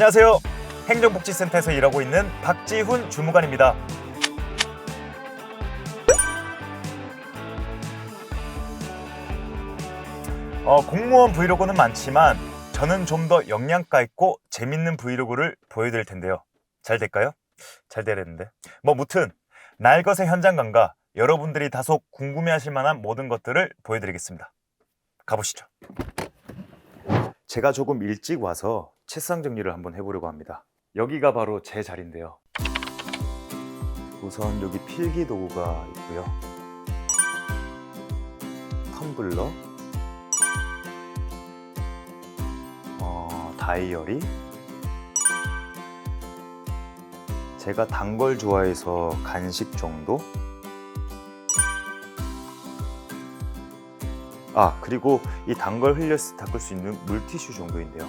안녕하세요. 행정복지센터에서 일하고 있는 박지훈 주무관입니다. 공무원 브이로그는 많지만 저는 좀 더 영양가 있고 재밌는 브이로그를 보여드릴 텐데요. 잘 될까요? 잘 되려는데. 무튼 날것의 현장감과 여러분들이 다소 궁금해하실 만한 모든 것들을 보여드리겠습니다. 가보시죠. 제가 조금 일찍 와서 책상 정리를 한번 해보려고 합니다. 여기가 바로 제 자리인데요. 우선 여기 필기 도구가 있고요. 텀블러, 다이어리, 제가 단 걸 좋아해서 간식 정도, 그리고 이 단 걸 흘려서 닦을 수 있는 물티슈 정도인데요.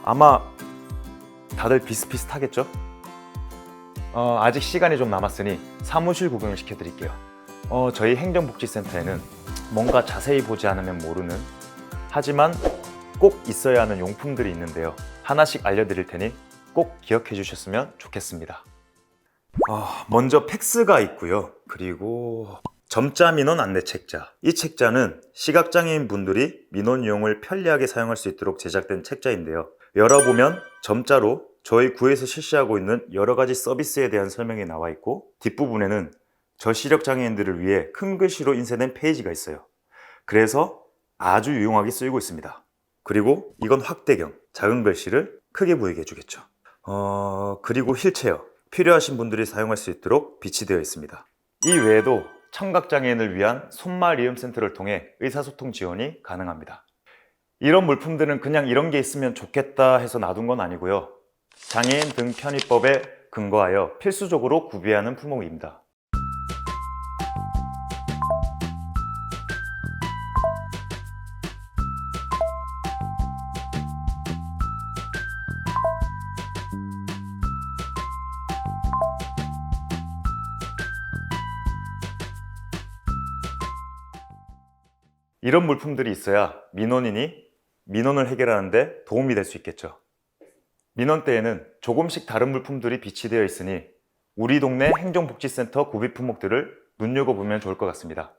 아마 다들 비슷비슷하겠죠? 아직 시간이 좀 남았으니 사무실 구경을 시켜드릴게요. 저희 행정복지센터에는 뭔가 자세히 보지 않으면 모르는, 하지만 꼭 있어야 하는 용품들이 있는데요. 하나씩 알려드릴 테니 꼭 기억해 주셨으면 좋겠습니다. 먼저 팩스가 있고요. 그리고 점자 민원 안내 책자. 이 책자는 시각장애인 분들이 민원 이용을 편리하게 사용할 수 있도록 제작된 책자인데요. 열어보면 점자로 저희 구에서 실시하고 있는 여러 가지 서비스에 대한 설명이 나와 있고, 뒷부분에는 저시력 장애인들을 위해 큰 글씨로 인쇄된 페이지가 있어요. 그래서 아주 유용하게 쓰이고 있습니다. 그리고 이건 확대경, 작은 글씨를 크게 보이게 해주겠죠. 그리고 휠체어, 필요하신 분들이 사용할 수 있도록 비치되어 있습니다. 이 외에도 청각장애인을 위한 손말이음 센터를 통해 의사소통 지원이 가능합니다. 이런 물품들은 그냥 이런 게 있으면 좋겠다 해서 놔둔 건 아니고요. 장애인 등 편의법에 근거하여 필수적으로 구비해야 하는 품목입니다. 이런 물품들이 있어야 민원을 해결하는 데 도움이 될 수 있겠죠. 민원 때에는 조금씩 다른 물품들이 비치되어 있으니 우리 동네 행정복지센터 구비 품목들을 눈여겨보면 좋을 것 같습니다.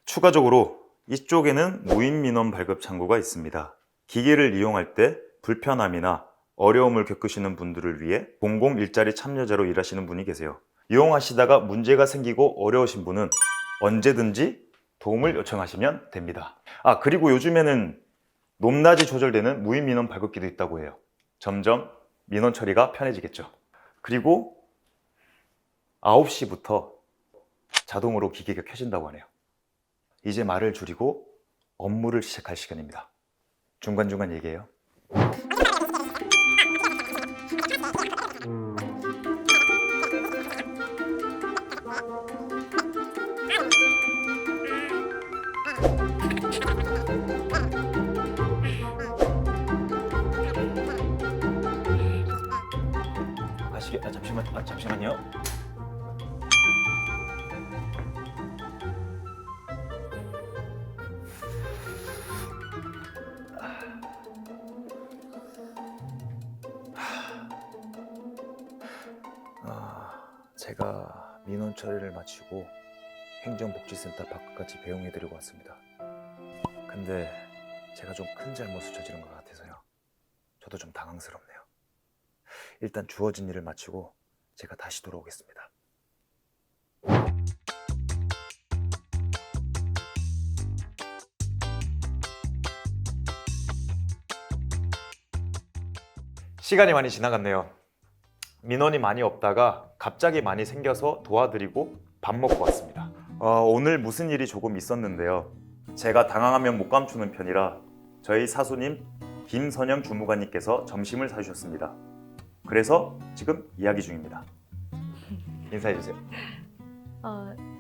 추가적으로 이쪽에는 무인 민원 발급 창구가 있습니다. 기기를 이용할 때 불편함이나 어려움을 겪으시는 분들을 위해 공공 일자리 참여자로 일하시는 분이 계세요. 이용하시다가 문제가 생기고 어려우신 분은 언제든지 도움을 요청하시면 됩니다. 그리고 요즘에는 높낮이 조절되는 무인 민원 발급기도 있다고 해요. 점점 민원 처리가 편해지겠죠. 그리고 9시부터 자동으로 기기가 켜진다고 하네요. 이제 말을 줄이고 업무를 시작할 시간입니다. 중간중간 얘기해요. 잠시만요. 제가 민원 처리를 마치고 행정복지센터 밖까지 배웅해드리고 왔습니다. 근데 제가 좀 큰 잘못을 저지른 것 같아서요. 저도 좀 당황스럽네요. 일단 주어진 일을 마치고 제가 다시 돌아오겠습니다. 시간이 많이 지나갔네요. 민원이 많이 없다가 갑자기 많이 생겨서 도와드리고 밥 먹고 왔습니다. 오늘 무슨 일이 조금 있었는데요. 제가 당황하면 못 감추는 편이라 저희 사수님 김선영 주무관님께서 점심을 사주셨습니다. 그래서 지금 이야기 중입니다. 인사해주세요.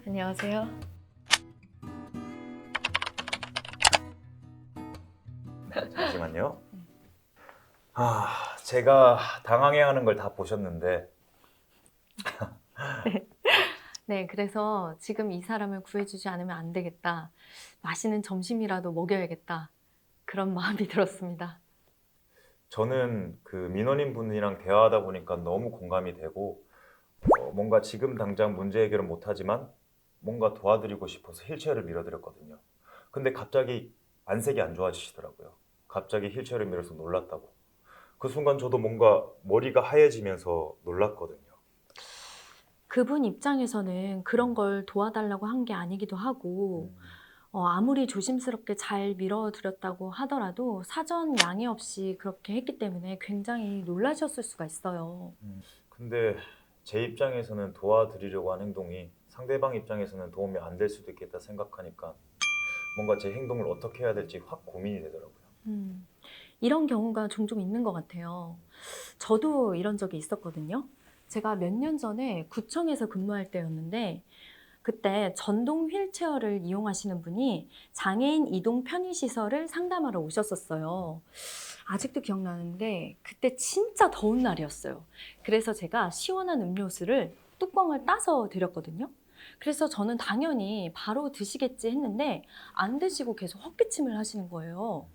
안녕하세요. 잠시만요. 제가 당황해하는 걸 다 보셨는데 네, 그래서 지금 이 사람을 구해주지 않으면 안 되겠다. 맛있는 점심이라도 먹여야겠다. 그런 마음이 들었습니다. 저는 그 민원인 분이랑 대화하다 보니까 너무 공감이 되고 뭔가 지금 당장 문제 해결은 못하지만 뭔가 도와드리고 싶어서 휠체어를 밀어드렸거든요. 근데 갑자기 안색이 안 좋아지시더라고요. 갑자기 휠체어를 밀어서 놀랐다고. 그 순간 저도 뭔가 머리가 하얘지면서 놀랐거든요. 그분 입장에서는 그런 걸 도와달라고 한 게 아니기도 하고 아무리 조심스럽게 잘 밀어드렸다고 하더라도 사전 양해 없이 그렇게 했기 때문에 굉장히 놀라셨을 수가 있어요. 근데 제 입장에서는 도와드리려고 한 행동이 상대방 입장에서는 도움이 안 될 수도 있겠다 생각하니까 뭔가 제 행동을 어떻게 해야 될지 확 고민이 되더라고요. 이런 경우가 종종 있는 것 같아요. 저도 이런 적이 있었거든요. 제가 몇 년 전에 구청에서 근무할 때였는데 그때 전동 휠체어를 이용하시는 분이 장애인 이동 편의시설을 상담하러 오셨었어요. 아직도 기억나는데 그때 진짜 더운 날이었어요. 그래서 제가 시원한 음료수를 뚜껑을 따서 드렸거든요. 그래서 저는 당연히 바로 드시겠지 했는데 안 드시고 계속 헛기침을 하시는 거예요.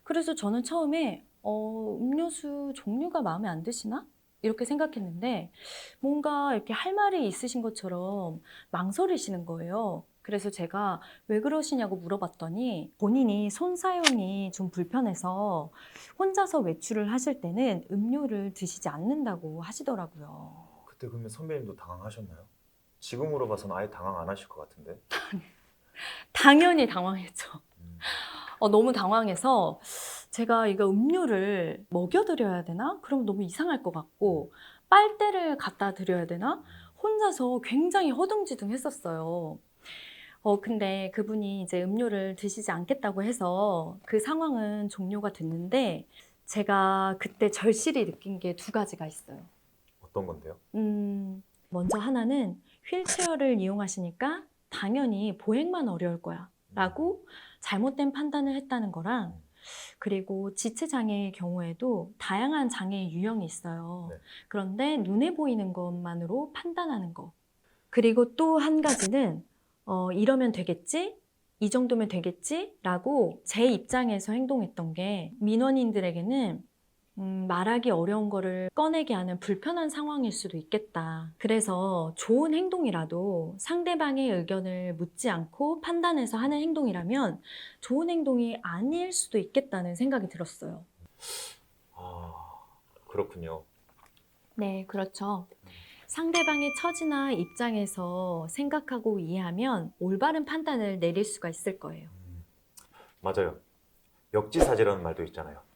그래서 저는 처음에 음료수 종류가 마음에 안 드시나? 이렇게 생각했는데 뭔가 이렇게 할 말이 있으신 것처럼 망설이시는 거예요. 그래서 제가 왜 그러시냐고 물어봤더니 본인이 손 사용이 좀 불편해서 혼자서 외출을 하실 때는 음료를 드시지 않는다고 하시더라고요. 그때 그러면 선배님도 당황하셨나요? 지금으로 봐서는 아예 당황 안 하실 것 같은데. 당연히 당황했죠. 너무 당황해서 제가 이거 음료를 먹여드려야 되나? 그럼 너무 이상할 것 같고 빨대를 갖다 드려야 되나? 혼자서 굉장히 허둥지둥 했었어요. 근데 그분이 이제 음료를 드시지 않겠다고 해서 그 상황은 종료가 됐는데 제가 그때 절실히 느낀 게 두 가지가 있어요. 어떤 건데요? 먼저 하나는 휠체어를 이용하시니까 당연히 보행만 어려울 거야 라고 잘못된 판단을 했다는 거랑 그리고 지체장애의 경우에도 다양한 장애의 유형이 있어요. 네. 그런데 눈에 보이는 것만으로 판단하는 거. 그리고 또 한 가지는 이러면 되겠지? 이 정도면 되겠지? 라고 제 입장에서 행동했던 게 민원인들에게는 말하기 어려운 거를 꺼내게 하는 불편한 상황일 수도 있겠다. 그래서 좋은 행동이라도 상대방의 의견을 묻지 않고 판단해서 하는 행동이라면 좋은 행동이 아닐 수도 있겠다는 생각이 들었어요. 아, 그렇군요. 네, 그렇죠. 상대방의 처지나 입장에서 생각하고 이해하면 올바른 판단을 내릴 수가 있을 거예요. 맞아요. 역지사지라는 말도 있잖아요.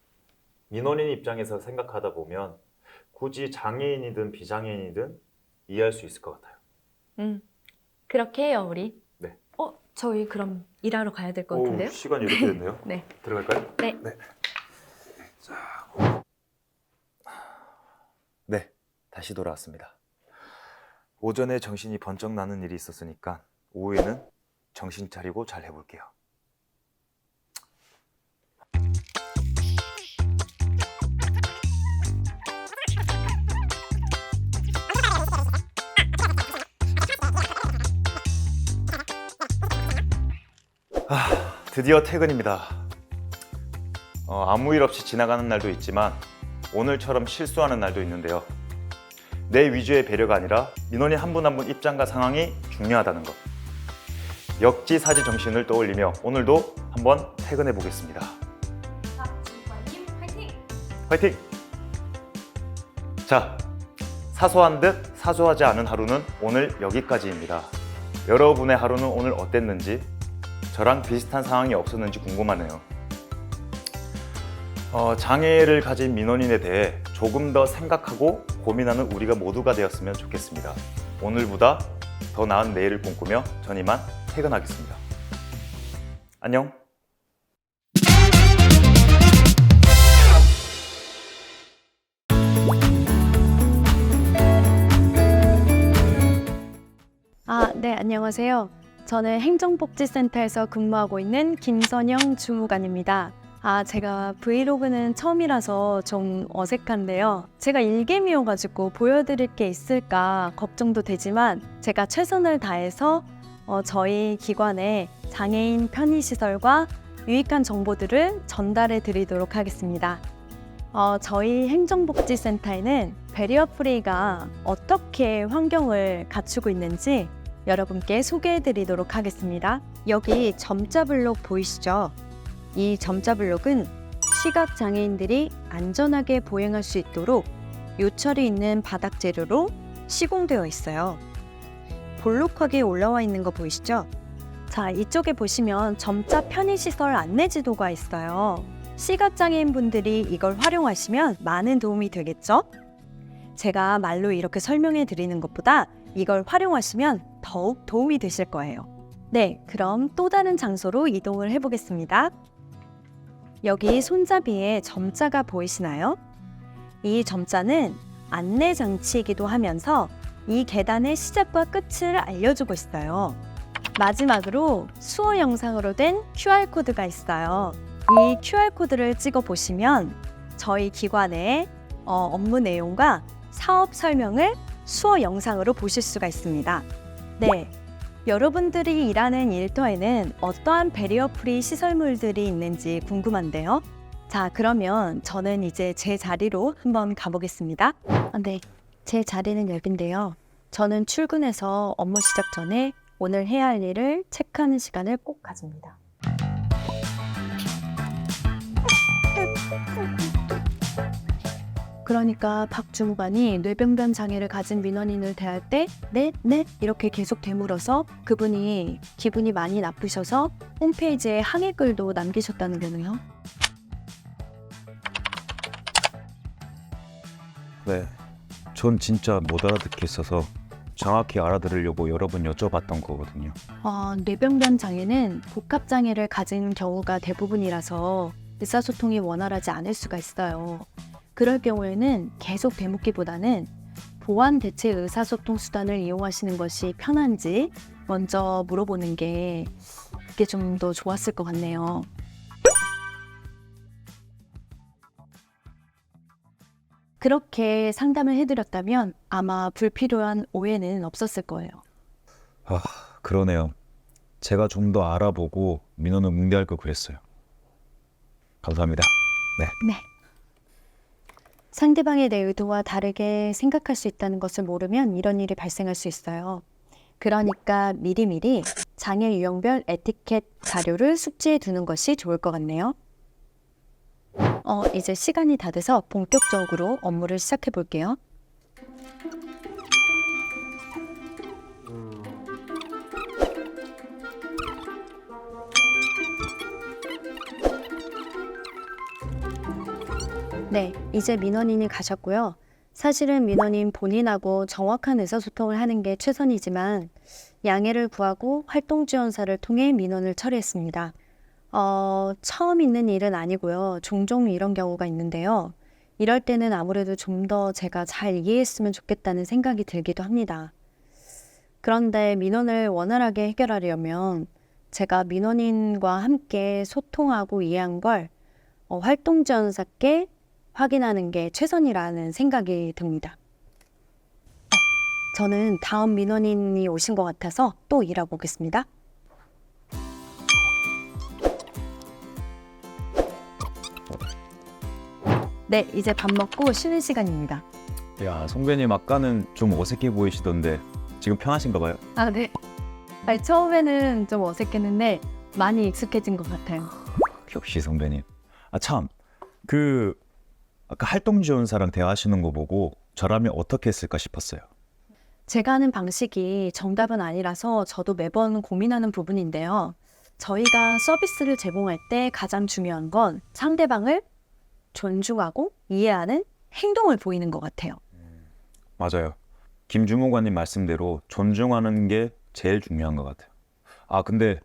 민원인 입장에서 생각하다 보면 굳이 장애인이든 비장애인이든 이해할 수 있을 것 같아요. 그렇게 해요, 우리. 네. 저희 그럼 일하러 가야 될 것 같은데요? 시간이 이렇게 됐네요. 네. 들어갈까요? 네. 네, 다시 돌아왔습니다. 오전에 정신이 번쩍 나는 일이 있었으니까 오후에는 정신 차리고 잘 해볼게요. 드디어 퇴근입니다. 아무 일 없이 지나가는 날도 있지만 오늘처럼 실수하는 날도 있는데요. 내 위주의 배려가 아니라 민원인 한 분 한 분 입장과 상황이 중요하다는 것. 역지사지 정신을 떠올리며 오늘도 한번 퇴근해 보겠습니다. 박주관님 화이팅! 화이팅! 자, 사소한 듯 사소하지 않은 하루는 오늘 여기까지입니다. 여러분의 하루는 오늘 어땠는지, 저랑 비슷한 상황이 없었는지 궁금하네요. 장애를 가진 민원인에 대해 조금 더 생각하고 고민하는 우리가 모두가 되었으면 좋겠습니다. 오늘보다 더 나은 내일을 꿈꾸며 전 이만 퇴근하겠습니다. 안녕. 네, 안녕하세요. 저는 행정복지센터에서 근무하고 있는 김선영 주무관입니다. 제가 브이로그는 처음이라서 좀 어색한데요. 제가 일개미여가지고 보여드릴 게 있을까 걱정도 되지만 제가 최선을 다해서 저희 기관의 장애인 편의시설과 유익한 정보들을 전달해 드리도록 하겠습니다. 저희 행정복지센터에는 베리어 프리가 어떻게 환경을 갖추고 있는지 여러분께 소개해 드리도록 하겠습니다. 여기 점자 블록 보이시죠? 이 점자 블록은 시각 장애인들이 안전하게 보행할 수 있도록 요철이 있는 바닥 재료로 시공되어 있어요. 볼록하게 올라와 있는 거 보이시죠? 자, 이쪽에 보시면 점자 편의시설 안내지도가 있어요. 시각장애인 분들이 이걸 활용하시면 많은 도움이 되겠죠? 제가 말로 이렇게 설명해 드리는 것보다 이걸 활용하시면 더욱 도움이 되실 거예요. 네, 그럼 또 다른 장소로 이동을 해보겠습니다. 여기 손잡이에 점자가 보이시나요? 이 점자는 안내 장치이기도 하면서 이 계단의 시작과 끝을 알려주고 있어요. 마지막으로 수어 영상으로 된 QR코드가 있어요. 이 QR코드를 찍어 보시면 저희 기관의 업무 내용과 사업 설명을 수어 영상으로 보실 수가 있습니다. 네, 여러분들이 일하는 일터에는 어떠한 베리어 프리 시설물들이 있는지 궁금한데요. 자, 그러면 저는 이제 제 자리로 한번 가보겠습니다. 네, 제 자리는 여긴데요. 저는 출근해서 업무 시작 전에 오늘 해야 할 일을 체크하는 시간을 꼭 가집니다. 그러니까 박 주무관이 뇌병변 장애를 가진 민원인을 대할 때 네, 네 이렇게 계속 되물어서 그분이 기분이 많이 나쁘셔서 홈페이지에 항의글도 남기셨다는 거네요. 네, 전 진짜 못 알아듣겠어서 정확히 알아들으려고 여러 번 여쭤봤던 거거든요. 뇌병변 장애는 복합 장애를 가진 경우가 대부분이라서 의사소통이 원활하지 않을 수가 있어요. 그럴 경우에는 계속 되묻기보다는 보완 대체 의사소통 수단을 이용하시는 것이 편한지 먼저 물어보는 게 그게 좀 더 좋았을 것 같네요. 그렇게 상담을 해드렸다면 아마 불필요한 오해는 없었을 거예요. 그러네요. 제가 좀 더 알아보고 민원을 응대할 걸 그랬어요. 감사합니다. 네. 상대방의 내 의도와 다르게 생각할 수 있다는 것을 모르면 이런 일이 발생할 수 있어요. 그러니까 미리미리 장애 유형별 에티켓 자료를 숙지해 두는 것이 좋을 것 같네요. 이제 시간이 다 돼서 본격적으로 업무를 시작해 볼게요. 네, 이제 민원인이 가셨고요. 사실은 민원인 본인하고 정확한 의사소통을 하는 게 최선이지만 양해를 구하고 활동지원사를 통해 민원을 처리했습니다. 처음 있는 일은 아니고요. 종종 이런 경우가 있는데요. 이럴 때는 아무래도 좀 더 제가 잘 이해했으면 좋겠다는 생각이 들기도 합니다. 그런데 민원을 원활하게 해결하려면 제가 민원인과 함께 소통하고 이해한 걸 활동지원사께 확인하는 게 최선이라는 생각이 듭니다. 저는 다음 민원인이 오신 것 같아서 또 일하고 오겠습니다. 네, 이제 밥 먹고 쉬는 시간입니다. 야, 선배님 아까는 좀 어색해 보이시던데 지금 편하신가 봐요? 네. 처음에는 좀 어색했는데 많이 익숙해진 것 같아요. 역시 선배님. 참, 아까 활동지원사랑 대화하시는 거 보고 저라면 어떻게 했을까 싶었어요. 제가 하는 방식이 정답은 아니라서 저도 매번 고민하는 부분인데요. 저희가 서비스를 제공할 때 가장 중요한 건 상대방을 존중하고 이해하는 행동을 보이는 것 같아요. 맞아요. 김 주무관님 말씀대로 존중하는 게 제일 중요한 것 같아요. 근데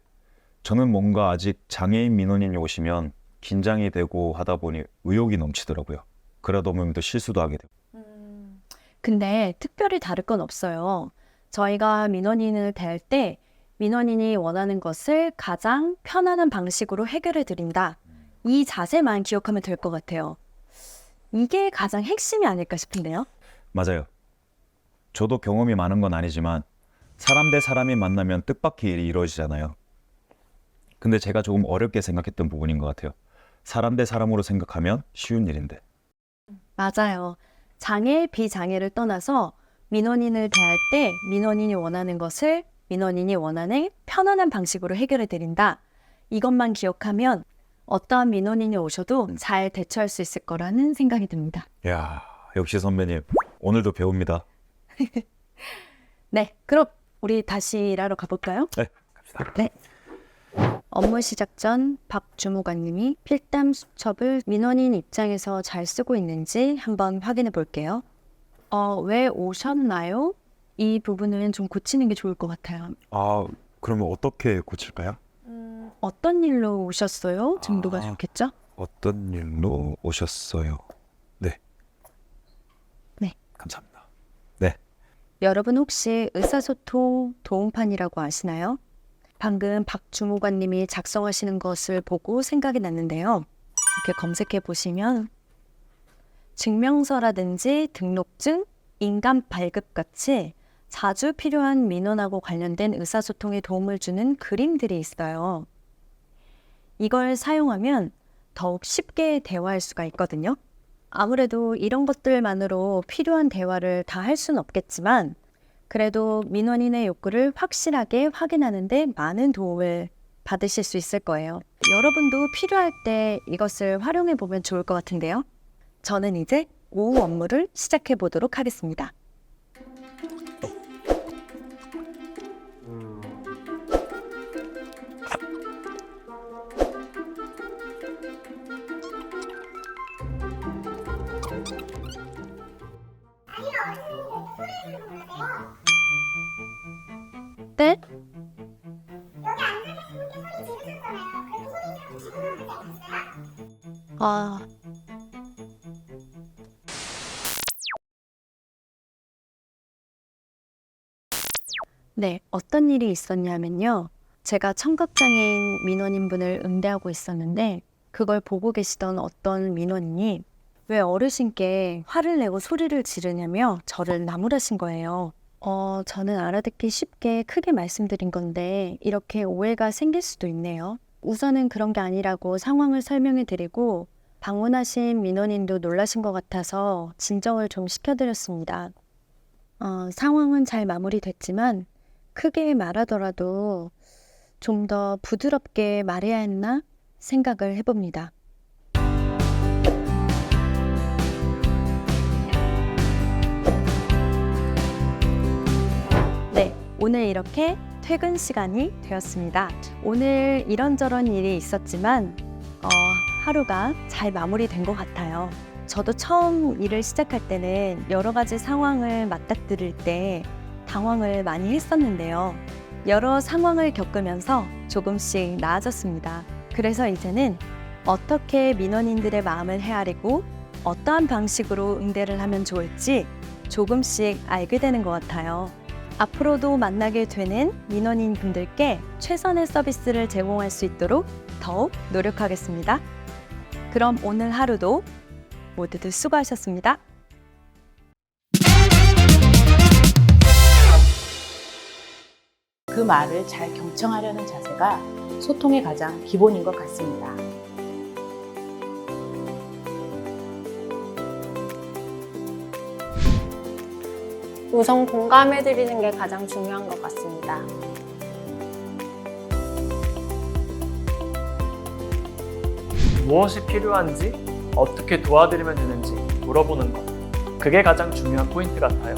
저는 뭔가 아직 장애인 민원인이 오시면 긴장이 되고 하다 보니 의욕이 넘치더라고요. 그러다 보면 또 실수도 하게 되고. 근데 특별히 다를 건 없어요. 저희가 민원인을 대할 때 민원인이 원하는 것을 가장 편안한 방식으로 해결해 드린다. 이 자세만 기억하면 될 것 같아요. 이게 가장 핵심이 아닐까 싶은데요. 맞아요. 저도 경험이 많은 건 아니지만 사람 대 사람이 만나면 뜻밖의 일이 이루어지잖아요. 근데 제가 조금 어렵게 생각했던 부분인 것 같아요. 사람 대 사람으로 생각하면 쉬운 일인데. 맞아요. 장애, 비장애를 떠나서 민원인을 대할 때 민원인이 원하는 것을 민원인이 원하는 편안한 방식으로 해결해 드린다. 이것만 기억하면 어떠한 민원인이 오셔도 잘 대처할 수 있을 거라는 생각이 듭니다. 야, 역시 선배님. 오늘도 배웁니다. 네, 그럼 우리 다시 일하러 가볼까요? 네, 갑시다. 네. 업무 시작 전 박 주무관님이 필담 수첩을 민원인 입장에서 잘 쓰고 있는지 한번 확인해 볼게요. 왜 오셨나요? 이 부분은 좀 고치는 게 좋을 것 같아요. 그러면 어떻게 고칠까요? 어떤 일로 오셨어요? 정도가 좋겠죠? 어떤 일로 오셨어요? 네. 네. 감사합니다. 네. 여러분 혹시 의사소통 도움판이라고 아시나요? 방금 박 주무관님이 작성하시는 것을 보고 생각이 났는데요. 이렇게 검색해 보시면 증명서라든지 등록증, 인감 발급 같이 자주 필요한 민원하고 관련된 의사소통에 도움을 주는 그림들이 있어요. 이걸 사용하면 더욱 쉽게 대화할 수가 있거든요. 아무래도 이런 것들만으로 필요한 대화를 다 할 수는 없겠지만 그래도 민원인의 욕구를 확실하게 확인하는 데 많은 도움을 받으실 수 있을 거예요. 여러분도 필요할 때 이것을 활용해 보면 좋을 것 같은데요. 저는 이제 오후 업무를 시작해 보도록 하겠습니다. 네? 아, 네, 어떤 일이 있었냐면요. 제가 청각장애인 민원인분을 응대하고 있었는데 그걸 보고 계시던 어떤 민원인이 왜 어르신께 화를 내고 소리를 지르냐며 저를 나무라신 거예요. 저는 알아듣기 쉽게 크게 말씀드린 건데 이렇게 오해가 생길 수도 있네요. 우선은 그런 게 아니라고 상황을 설명해 드리고 방문하신 민원인도 놀라신 것 같아서 진정을 좀 시켜드렸습니다. 상황은 잘 마무리됐지만 크게 말하더라도 좀 더 부드럽게 말해야 했나 생각을 해봅니다. 네, 오늘 이렇게 퇴근 시간이 되었습니다. 오늘 이런저런 일이 있었지만 하루가 잘 마무리된 것 같아요. 저도 처음 일을 시작할 때는 여러 가지 상황을 맞닥뜨릴 때 당황을 많이 했었는데요. 여러 상황을 겪으면서 조금씩 나아졌습니다. 그래서 이제는 어떻게 민원인들의 마음을 헤아리고 어떠한 방식으로 응대를 하면 좋을지 조금씩 알게 되는 것 같아요. 앞으로도 만나게 되는 민원인 분들께 최선의 서비스를 제공할 수 있도록 더욱 노력하겠습니다. 그럼 오늘 하루도 모두들 수고하셨습니다. 그 말을 잘 경청하려는 자세가 소통의 가장 기본인 것 같습니다. 우선 공감해드리는 게 가장 중요한 것 같습니다. 무엇이 필요한지, 어떻게 도와드리면 되는지 물어보는 것. 그게 가장 중요한 포인트 같아요.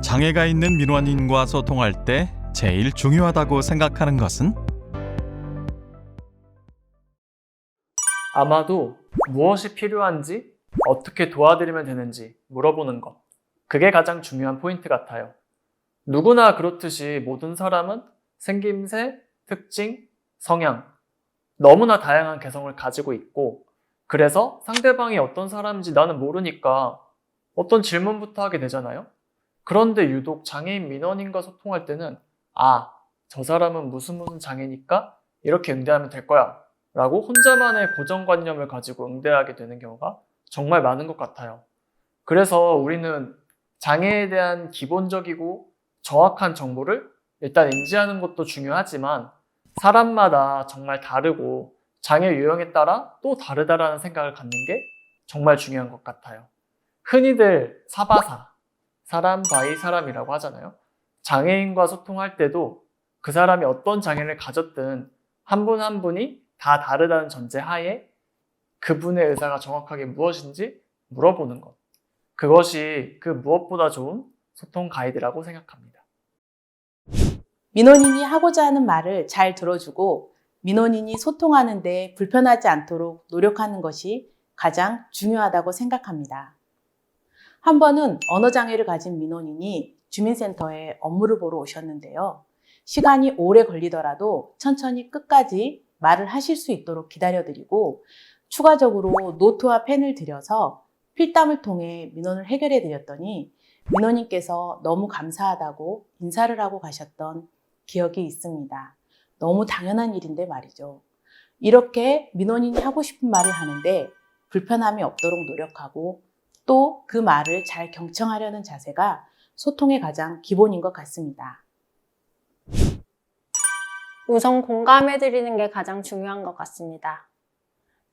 장애가 있는 민원인과 소통할 때 제일 중요하다고 생각하는 것은? 아마도 무엇이 필요한지, 어떻게 도와드리면 되는지 물어보는 것. 그게 가장 중요한 포인트 같아요. 누구나 그렇듯이 모든 사람은 생김새, 특징, 성향, 너무나 다양한 개성을 가지고 있고, 그래서 상대방이 어떤 사람인지 나는 모르니까 어떤 질문부터 하게 되잖아요. 그런데 유독 장애인 민원인과 소통할 때는 저 사람은 무슨 장애니까 이렇게 응대하면 될 거야 라고 혼자만의 고정관념을 가지고 응대하게 되는 경우가 정말 많은 것 같아요. 그래서 우리는 장애에 대한 기본적이고 정확한 정보를 일단 인지하는 것도 중요하지만 사람마다 정말 다르고 장애 유형에 따라 또 다르다라는 생각을 갖는 게 정말 중요한 것 같아요. 흔히들 사바사, 사람 바이 사람이라고 하잖아요. 장애인과 소통할 때도 그 사람이 어떤 장애를 가졌든 한 분 한 분이 다 다르다는 전제 하에 그분의 의사가 정확하게 무엇인지 물어보는 것. 그것이 그 무엇보다 좋은 소통 가이드라고 생각합니다. 민원인이 하고자 하는 말을 잘 들어주고 민원인이 소통하는데 불편하지 않도록 노력하는 것이 가장 중요하다고 생각합니다. 한 번은 언어장애를 가진 민원인이 주민센터에 업무를 보러 오셨는데요. 시간이 오래 걸리더라도 천천히 끝까지 말을 하실 수 있도록 기다려드리고 추가적으로 노트와 펜을 드려서 필담을 통해 민원을 해결해 드렸더니 민원인께서 너무 감사하다고 인사를 하고 가셨던 기억이 있습니다. 너무 당연한 일인데 말이죠. 이렇게 민원인이 하고 싶은 말을 하는데 불편함이 없도록 노력하고 또 그 말을 잘 경청하려는 자세가 소통의 가장 기본인 것 같습니다. 우선 공감해드리는 게 가장 중요한 것 같습니다.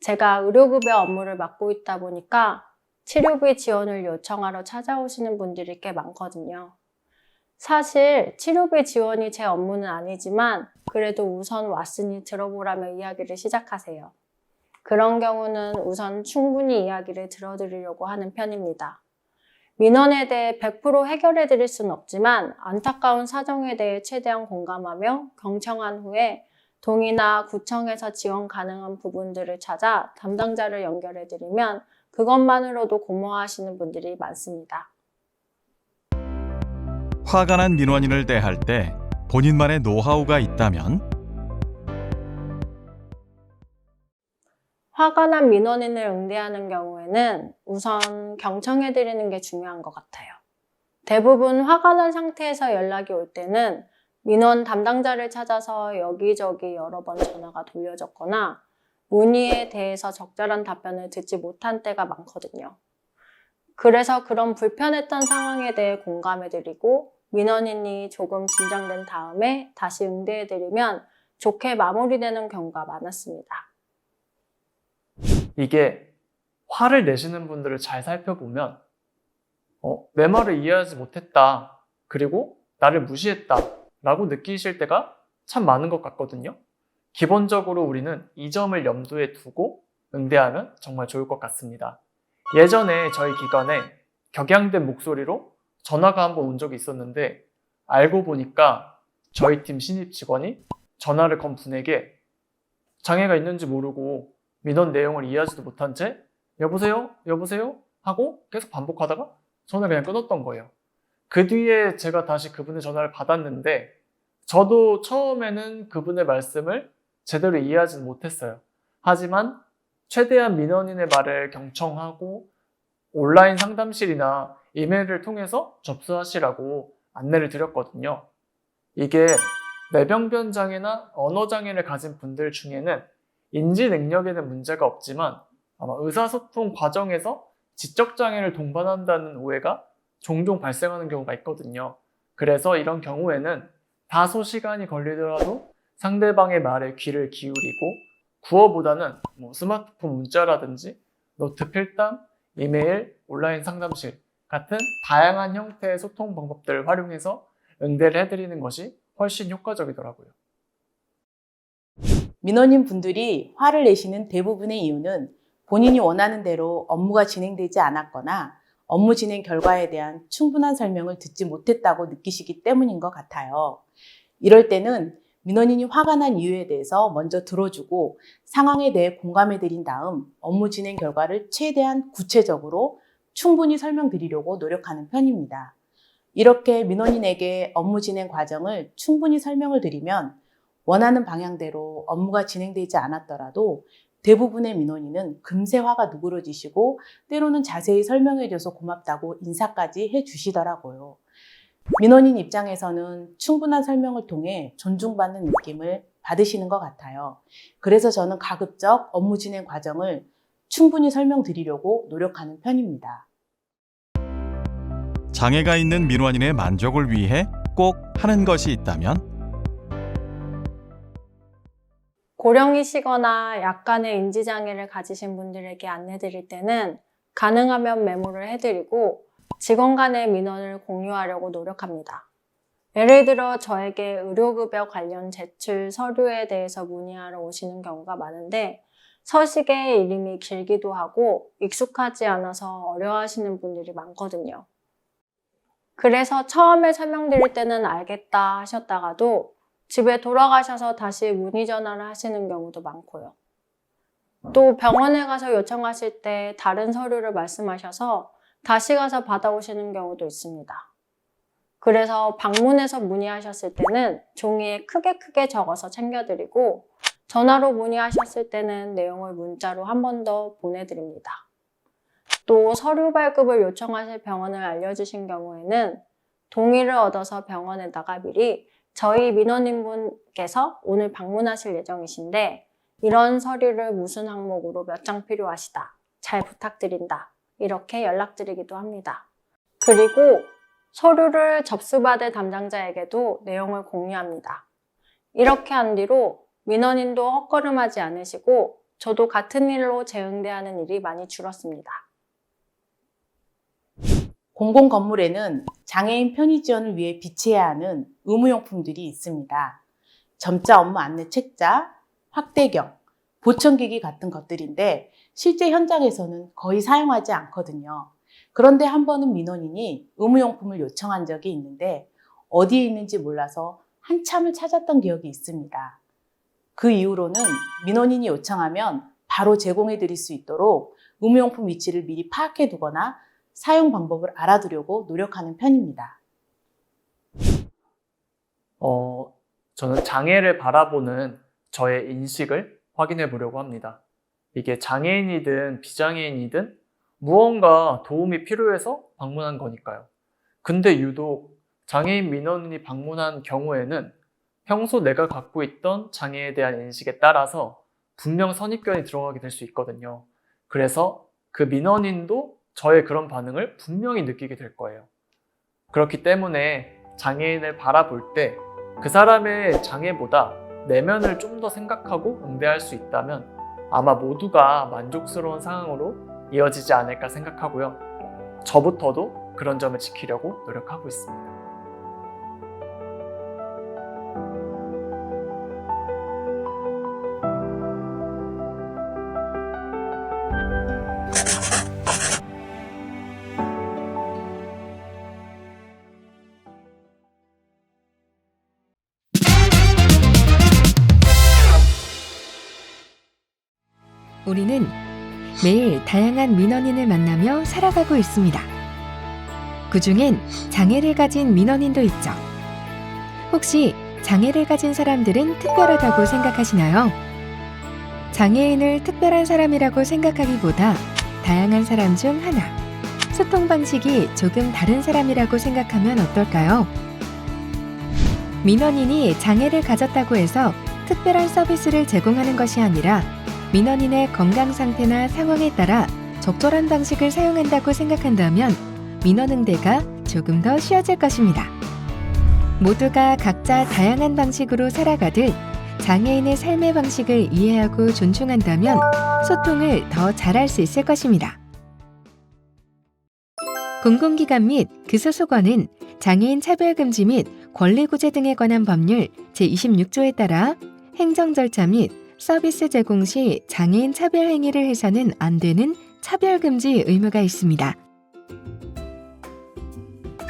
제가 의료급여 업무를 맡고 있다 보니까 치료비 지원을 요청하러 찾아오시는 분들이 꽤 많거든요. 사실 치료비 지원이 제 업무는 아니지만 그래도 우선 왔으니 들어보라며 이야기를 시작하세요. 그런 경우는 우선 충분히 이야기를 들어드리려고 하는 편입니다. 민원에 대해 100% 해결해 드릴 수는 없지만 안타까운 사정에 대해 최대한 공감하며 경청한 후에 동이나 구청에서 지원 가능한 부분들을 찾아 담당자를 연결해 드리면 그것만으로도 고마워하시는 분들이 많습니다. 화가 난 민원인을 대할 때 본인만의 노하우가 있다면 화가 난 민원인을 응대하는 경우에는 우선 경청해드리는 게 중요한 것 같아요. 대부분 화가 난 상태에서 연락이 올 때는 민원 담당자를 찾아서 여기저기 여러 번 전화가 돌려졌거나 문의에 대해서 적절한 답변을 듣지 못한 때가 많거든요. 그래서 그런 불편했던 상황에 대해 공감해드리고 민원인이 조금 진정된 다음에 다시 응대해드리면 좋게 마무리되는 경우가 많았습니다. 이게 화를 내시는 분들을 잘 살펴보면 내 말을 이해하지 못했다. 그리고 나를 무시했다. 라고 느끼실 때가 참 많은 것 같거든요. 기본적으로 우리는 이 점을 염두에 두고 응대하면 정말 좋을 것 같습니다. 예전에 저희 기관에 격양된 목소리로 전화가 한번 온 적이 있었는데 알고 보니까 저희 팀 신입 직원이 전화를 건 분에게 장애가 있는지 모르고 민원 내용을 이해하지도 못한 채 여보세요? 여보세요? 하고 계속 반복하다가 전화를 그냥 끊었던 거예요. 그 뒤에 제가 다시 그분의 전화를 받았는데 저도 처음에는 그분의 말씀을 제대로 이해하지는 못했어요. 하지만 최대한 민원인의 말을 경청하고 온라인 상담실이나 이메일을 통해서 접수하시라고 안내를 드렸거든요. 이게 뇌병변 장애나 언어 장애를 가진 분들 중에는 인지 능력에는 문제가 없지만 아마 의사소통 과정에서 지적 장애를 동반한다는 오해가 종종 발생하는 경우가 있거든요. 그래서 이런 경우에는 다소 시간이 걸리더라도 상대방의 말에 귀를 기울이고 구어보다는 스마트폰 문자라든지 노트 필담, 이메일, 온라인 상담실 같은 다양한 형태의 소통 방법들을 활용해서 응대를 해드리는 것이 훨씬 효과적이더라고요. 민원인 분들이 화를 내시는 대부분의 이유는 본인이 원하는 대로 업무가 진행되지 않았거나 업무 진행 결과에 대한 충분한 설명을 듣지 못했다고 느끼시기 때문인 것 같아요. 이럴 때는 민원인이 화가 난 이유에 대해서 먼저 들어주고 상황에 대해 공감해 드린 다음 업무 진행 결과를 최대한 구체적으로 충분히 설명드리려고 노력하는 편입니다. 이렇게 민원인에게 업무 진행 과정을 충분히 설명을 드리면 원하는 방향대로 업무가 진행되지 않았더라도 대부분의 민원인은 금세 화가 누그러지시고 때로는 자세히 설명해줘서 고맙다고 인사까지 해주시더라고요. 민원인 입장에서는 충분한 설명을 통해 존중받는 느낌을 받으시는 것 같아요. 그래서 저는 가급적 업무 진행 과정을 충분히 설명드리려고 노력하는 편입니다. 장애가 있는 민원인의 만족을 위해 꼭 하는 것이 있다면? 고령이시거나 약간의 인지장애를 가지신 분들에게 안내드릴 때는 가능하면 메모를 해드리고 직원 간의 민원을 공유하려고 노력합니다. 예를 들어 저에게 의료급여 관련 제출 서류에 대해서 문의하러 오시는 경우가 많은데 서식의 이름이 길기도 하고 익숙하지 않아서 어려워하시는 분들이 많거든요. 그래서 처음에 설명드릴 때는 알겠다 하셨다가도 집에 돌아가셔서 다시 문의 전화를 하시는 경우도 많고요. 또 병원에 가서 요청하실 때 다른 서류를 말씀하셔서 다시 가서 받아오시는 경우도 있습니다. 그래서 방문해서 문의하셨을 때는 종이에 크게 적어서 챙겨드리고 전화로 문의하셨을 때는 내용을 문자로 한 번 더 보내드립니다. 또 서류 발급을 요청하실 병원을 알려주신 경우에는 동의를 얻어서 병원에다가 미리 저희 민원인분께서 오늘 방문하실 예정이신데 이런 서류를 무슨 항목으로 몇 장 필요하시다. 잘 부탁드린다. 이렇게 연락드리기도 합니다. 그리고 서류를 접수받을 담당자에게도 내용을 공유합니다. 이렇게 한 뒤로 민원인도 헛걸음하지 않으시고 저도 같은 일로 재응대하는 일이 많이 줄었습니다. 공공건물에는 장애인 편의 지원을 위해 비치해야 하는 의무용품들이 있습니다. 점자 업무 안내 책자, 확대경, 보청기기 같은 것들인데 실제 현장에서는 거의 사용하지 않거든요. 그런데 한 번은 민원인이 의무용품을 요청한 적이 있는데 어디에 있는지 몰라서 한참을 찾았던 기억이 있습니다. 그 이후로는 민원인이 요청하면 바로 제공해 드릴 수 있도록 의무용품 위치를 미리 파악해 두거나 사용 방법을 알아두려고 노력하는 편입니다. 저는 장애를 바라보는 저의 인식을 확인해 보려고 합니다. 이게 장애인이든 비장애인이든 무언가 도움이 필요해서 방문한 거니까요. 근데 유독 장애인 민원인이 방문한 경우에는 평소 내가 갖고 있던 장애에 대한 인식에 따라서 분명 선입견이 들어가게 될 수 있거든요. 그래서 그 민원인도 저의 그런 반응을 분명히 느끼게 될 거예요. 그렇기 때문에 장애인을 바라볼 때 그 사람의 장애보다 내면을 좀 더 생각하고 응대할 수 있다면 아마 모두가 만족스러운 상황으로 이어지지 않을까 생각하고요. 저부터도 그런 점을 지키려고 노력하고 있습니다. 우리는 매일 다양한 민원인을 만나며 살아가고 있습니다. 그중엔 장애를 가진 민원인도 있죠. 혹시 장애를 가진 사람들은 특별하다고 생각하시나요? 장애인을 특별한 사람이라고 생각하기보다 다양한 사람 중 하나, 소통 방식이 조금 다른 사람이라고 생각하면 어떨까요? 민원인이 장애를 가졌다고 해서 특별한 서비스를 제공하는 것이 아니라 민원인의 건강 상태나 상황에 따라 적절한 방식을 사용한다고 생각한다면 민원 응대가 조금 더 쉬워질 것입니다. 모두가 각자 다양한 방식으로 살아가듯 장애인의 삶의 방식을 이해하고 존중한다면 소통을 더 잘할 수 있을 것입니다. 공공기관 및 그 소속원은 장애인 차별금지 및 권리구제 등에 관한 법률 제26조에 따라 행정 절차 및 서비스 제공 시 장애인 차별 행위를 해서는 안 되는 차별금지 의무가 있습니다.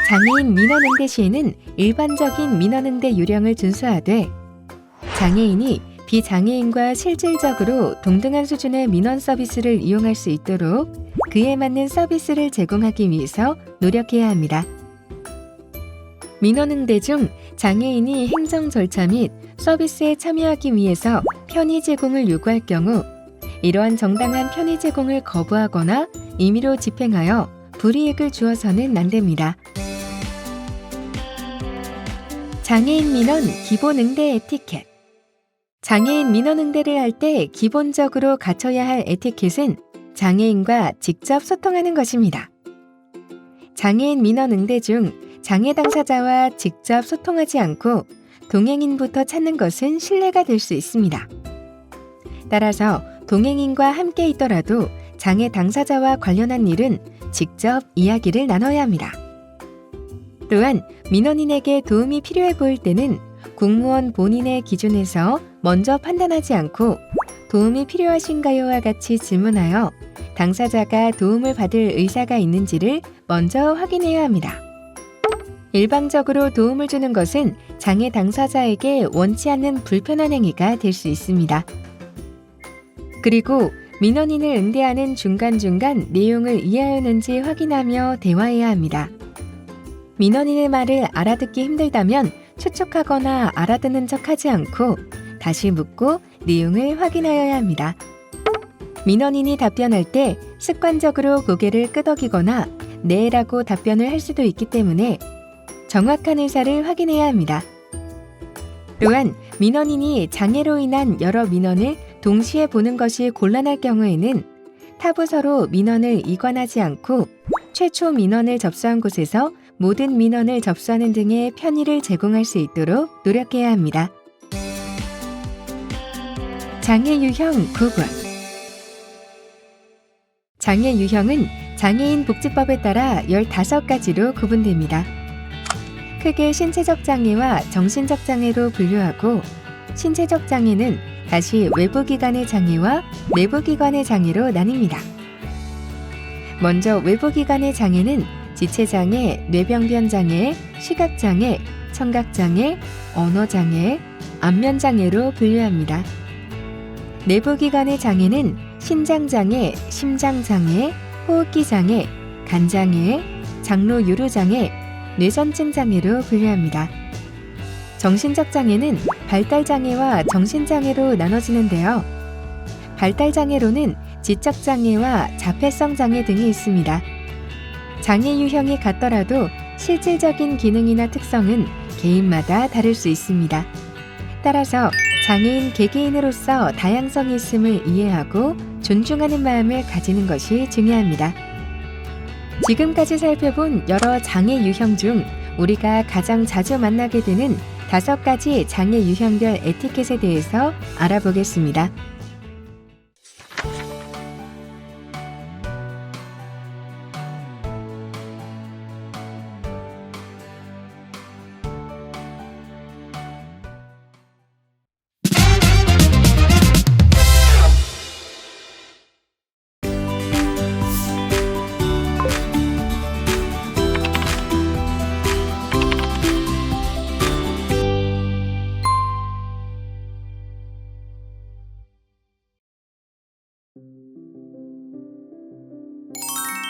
장애인 민원응대 시에는 일반적인 민원응대 요령을 준수하되 장애인이 비장애인과 실질적으로 동등한 수준의 민원 서비스를 이용할 수 있도록 그에 맞는 서비스를 제공하기 위해서 노력해야 합니다. 민원응대 중 장애인이 행정 절차 및 서비스에 참여하기 위해서 편의 제공을 요구할 경우 이러한 정당한 편의 제공을 거부하거나 임의로 집행하여 불이익을 주어서는 안 됩니다. 장애인 민원 기본 응대 에티켓. 장애인 민원 응대를 할 때 기본적으로 갖춰야 할 에티켓은 장애인과 직접 소통하는 것입니다. 장애인 민원 응대 중 장애 당사자와 직접 소통하지 않고 동행인부터 찾는 것은 신뢰가 될 수 있습니다. 따라서 동행인과 함께 있더라도 장애 당사자와 관련한 일은 직접 이야기를 나눠야 합니다. 또한 민원인에게 도움이 필요해 보일 때는 공무원 본인의 기준에서 먼저 판단하지 않고 도움이 필요하신가요와 같이 질문하여 당사자가 도움을 받을 의사가 있는지를 먼저 확인해야 합니다. 일방적으로 도움을 주는 것은 장애 당사자에게 원치 않는 불편한 행위가 될 수 있습니다. 그리고 민원인을 응대하는 중간중간 내용을 이해하였는지 확인하며 대화해야 합니다. 민원인의 말을 알아듣기 힘들다면 추측하거나 알아듣는 척하지 않고 다시 묻고 내용을 확인하여야 합니다. 민원인이 답변할 때 습관적으로 고개를 끄덕이거나 네라고 답변을 할 수도 있기 때문에 정확한 의사를 확인해야 합니다. 또한 민원인이 장애로 인한 여러 민원을 동시에 보는 것이 곤란할 경우에는 타 부서로 민원을 이관하지 않고 최초 민원을 접수한 곳에서 모든 민원을 접수하는 등의 편의를 제공할 수 있도록 노력해야 합니다. 장애 유형 구분. 장애 유형은 장애인 복지법에 따라 15가지로 구분됩니다. 크게 신체적 장애와 정신적 장애로 분류하고 신체적 장애는 다시 외부기관의 장애와 내부기관의 장애로 나뉩니다. 먼저 외부기관의 장애는 지체장애, 뇌병변장애, 시각장애, 청각장애, 언어장애, 안면장애로 분류합니다. 내부기관의 장애는 신장장애, 심장장애, 호흡기장애, 간장애, 장로유루장애, 뇌전증장애로 분류합니다. 정신적 장애는 발달장애와 정신장애로 나눠지는데요. 발달장애로는 지적장애와 자폐성 장애 등이 있습니다. 장애 유형이 같더라도 실질적인 기능이나 특성은 개인마다 다를 수 있습니다. 따라서 장애인 개개인으로서 다양성이 있음을 이해하고 존중하는 마음을 가지는 것이 중요합니다. 지금까지 살펴본 여러 장애 유형 중 우리가 가장 자주 만나게 되는 5가지 장애 유형별 에티켓에 대해서 알아보겠습니다.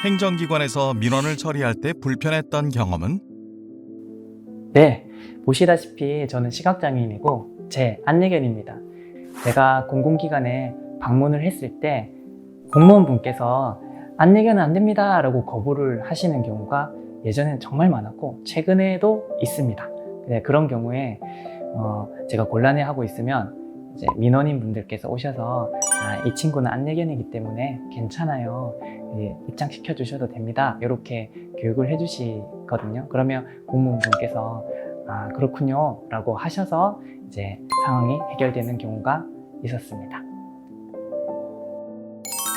행정기관에서 민원을 처리할 때 불편했던 경험은? 네, 보시다시피 저는 시각장애인이고 제 안내견입니다. 제가 공공기관에 방문을 했을 때 공무원분께서 안내견은 안 됩니다 라고 거부를 하시는 경우가 예전에는 정말 많았고 최근에도 있습니다. 네, 그런 경우에 제가 곤란해하고 있으면 이제 민원인 분들께서 오셔서 이 친구는 안내견이기 때문에 괜찮아요. 입장시켜 주셔도 됩니다. 이렇게 교육을 해주시거든요. 그러면 공무원분께서 그렇군요 라고 하셔서 이제 상황이 해결되는 경우가 있었습니다.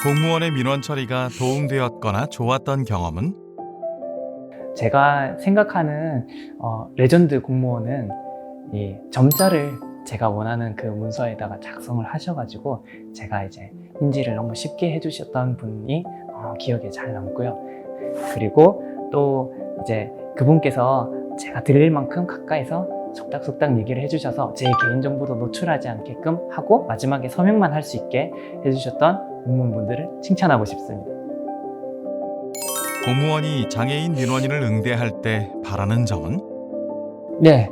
공무원의 민원 처리가 도움되었거나 좋았던 경험은? 제가 생각하는 레전드 공무원은 이 점자를 제가 원하는 그 문서에다가 작성을 하셔가지고 제가 이제 인지를 너무 쉽게 해주셨던 분이 기억에 잘 남고요. 그리고 또 이제 그분께서 제가 들릴 만큼 가까이서 속닥속닥 얘기를 해주셔서 제 개인정보도 노출하지 않게끔 하고 마지막에 서명만 할 수 있게 해주셨던 공무원분들을 칭찬하고 싶습니다. 공무원이 장애인 민원인을 응대할 때 바라는 점은? 네,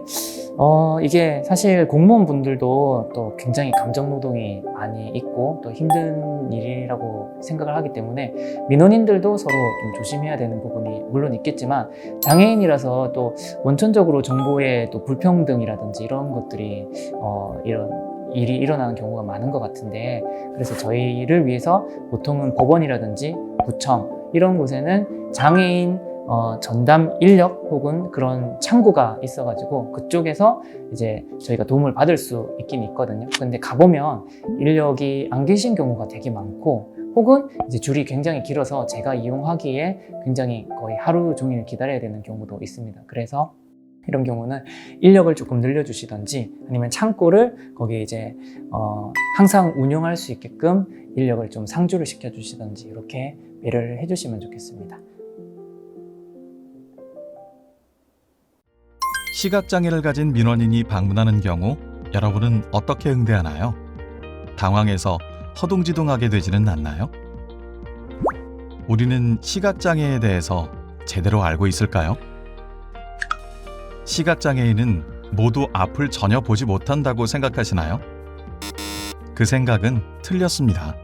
이게 사실 공무원분들도 또 굉장히 감정노동이 많이 있고 또 힘든 일이라고 생각을 하기 때문에 민원인들도 서로 좀 조심해야 되는 부분이 물론 있겠지만 장애인이라서 또 원천적으로 정보의 또 불평등이라든지 이런 것들이 이런 일이 일어나는 경우가 많은 것 같은데, 그래서 저희를 위해서 보통은 법원이라든지 구청 이런 곳에는 장애인 전담 인력 혹은 그런 창구가 있어가지고 그쪽에서 이제 저희가 도움을 받을 수 있긴 있거든요. 근데 가보면 인력이 안 계신 경우가 되게 많고, 혹은 이제 줄이 굉장히 길어서 제가 이용하기에 굉장히 거의 하루 종일 기다려야 되는 경우도 있습니다. 그래서 이런 경우는 인력을 조금 늘려주시던지, 아니면 창고를 거기에 이제 항상 운영할 수 있게끔 인력을 좀 상주를 시켜주시던지, 이렇게 배려를 해주시면 좋겠습니다. 시각장애를 가진 민원인이 방문하는 경우 여러분은 어떻게 응대하나요? 당황해서 허둥지둥하게 되지는 않나요? 우리는 시각장애에 대해서 제대로 알고 있을까요? 시각장애인은 모두 앞을 전혀 보지 못한다고 생각하시나요? 그 생각은 틀렸습니다.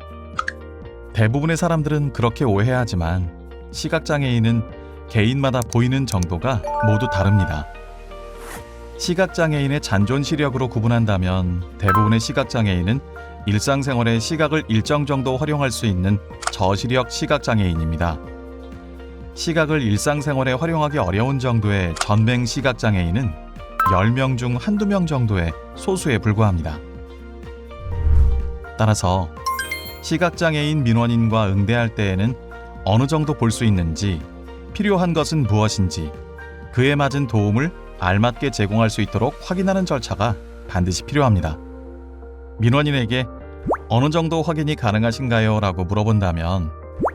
대부분의 사람들은 그렇게 오해하지만 시각장애인은 개인마다 보이는 정도가 모두 다릅니다. 시각장애인의 잔존 시력으로 구분한다면 대부분의 시각장애인은 일상생활에 시각을 일정 정도 활용할 수 있는 저시력 시각장애인입니다. 시각을 일상생활에 활용하기 어려운 정도의 전맹 시각장애인은 10명 중 한두 명 정도의 소수에 불과합니다. 따라서 시각장애인 민원인과 응대할 때에는 어느 정도 볼 수 있는지, 필요한 것은 무엇인지, 그에 맞은 도움을 알맞게 제공할 수 있도록 확인하는 절차가 반드시 필요합니다. 민원인에게 어느 정도 확인이 가능하신가요? 라고 물어본다면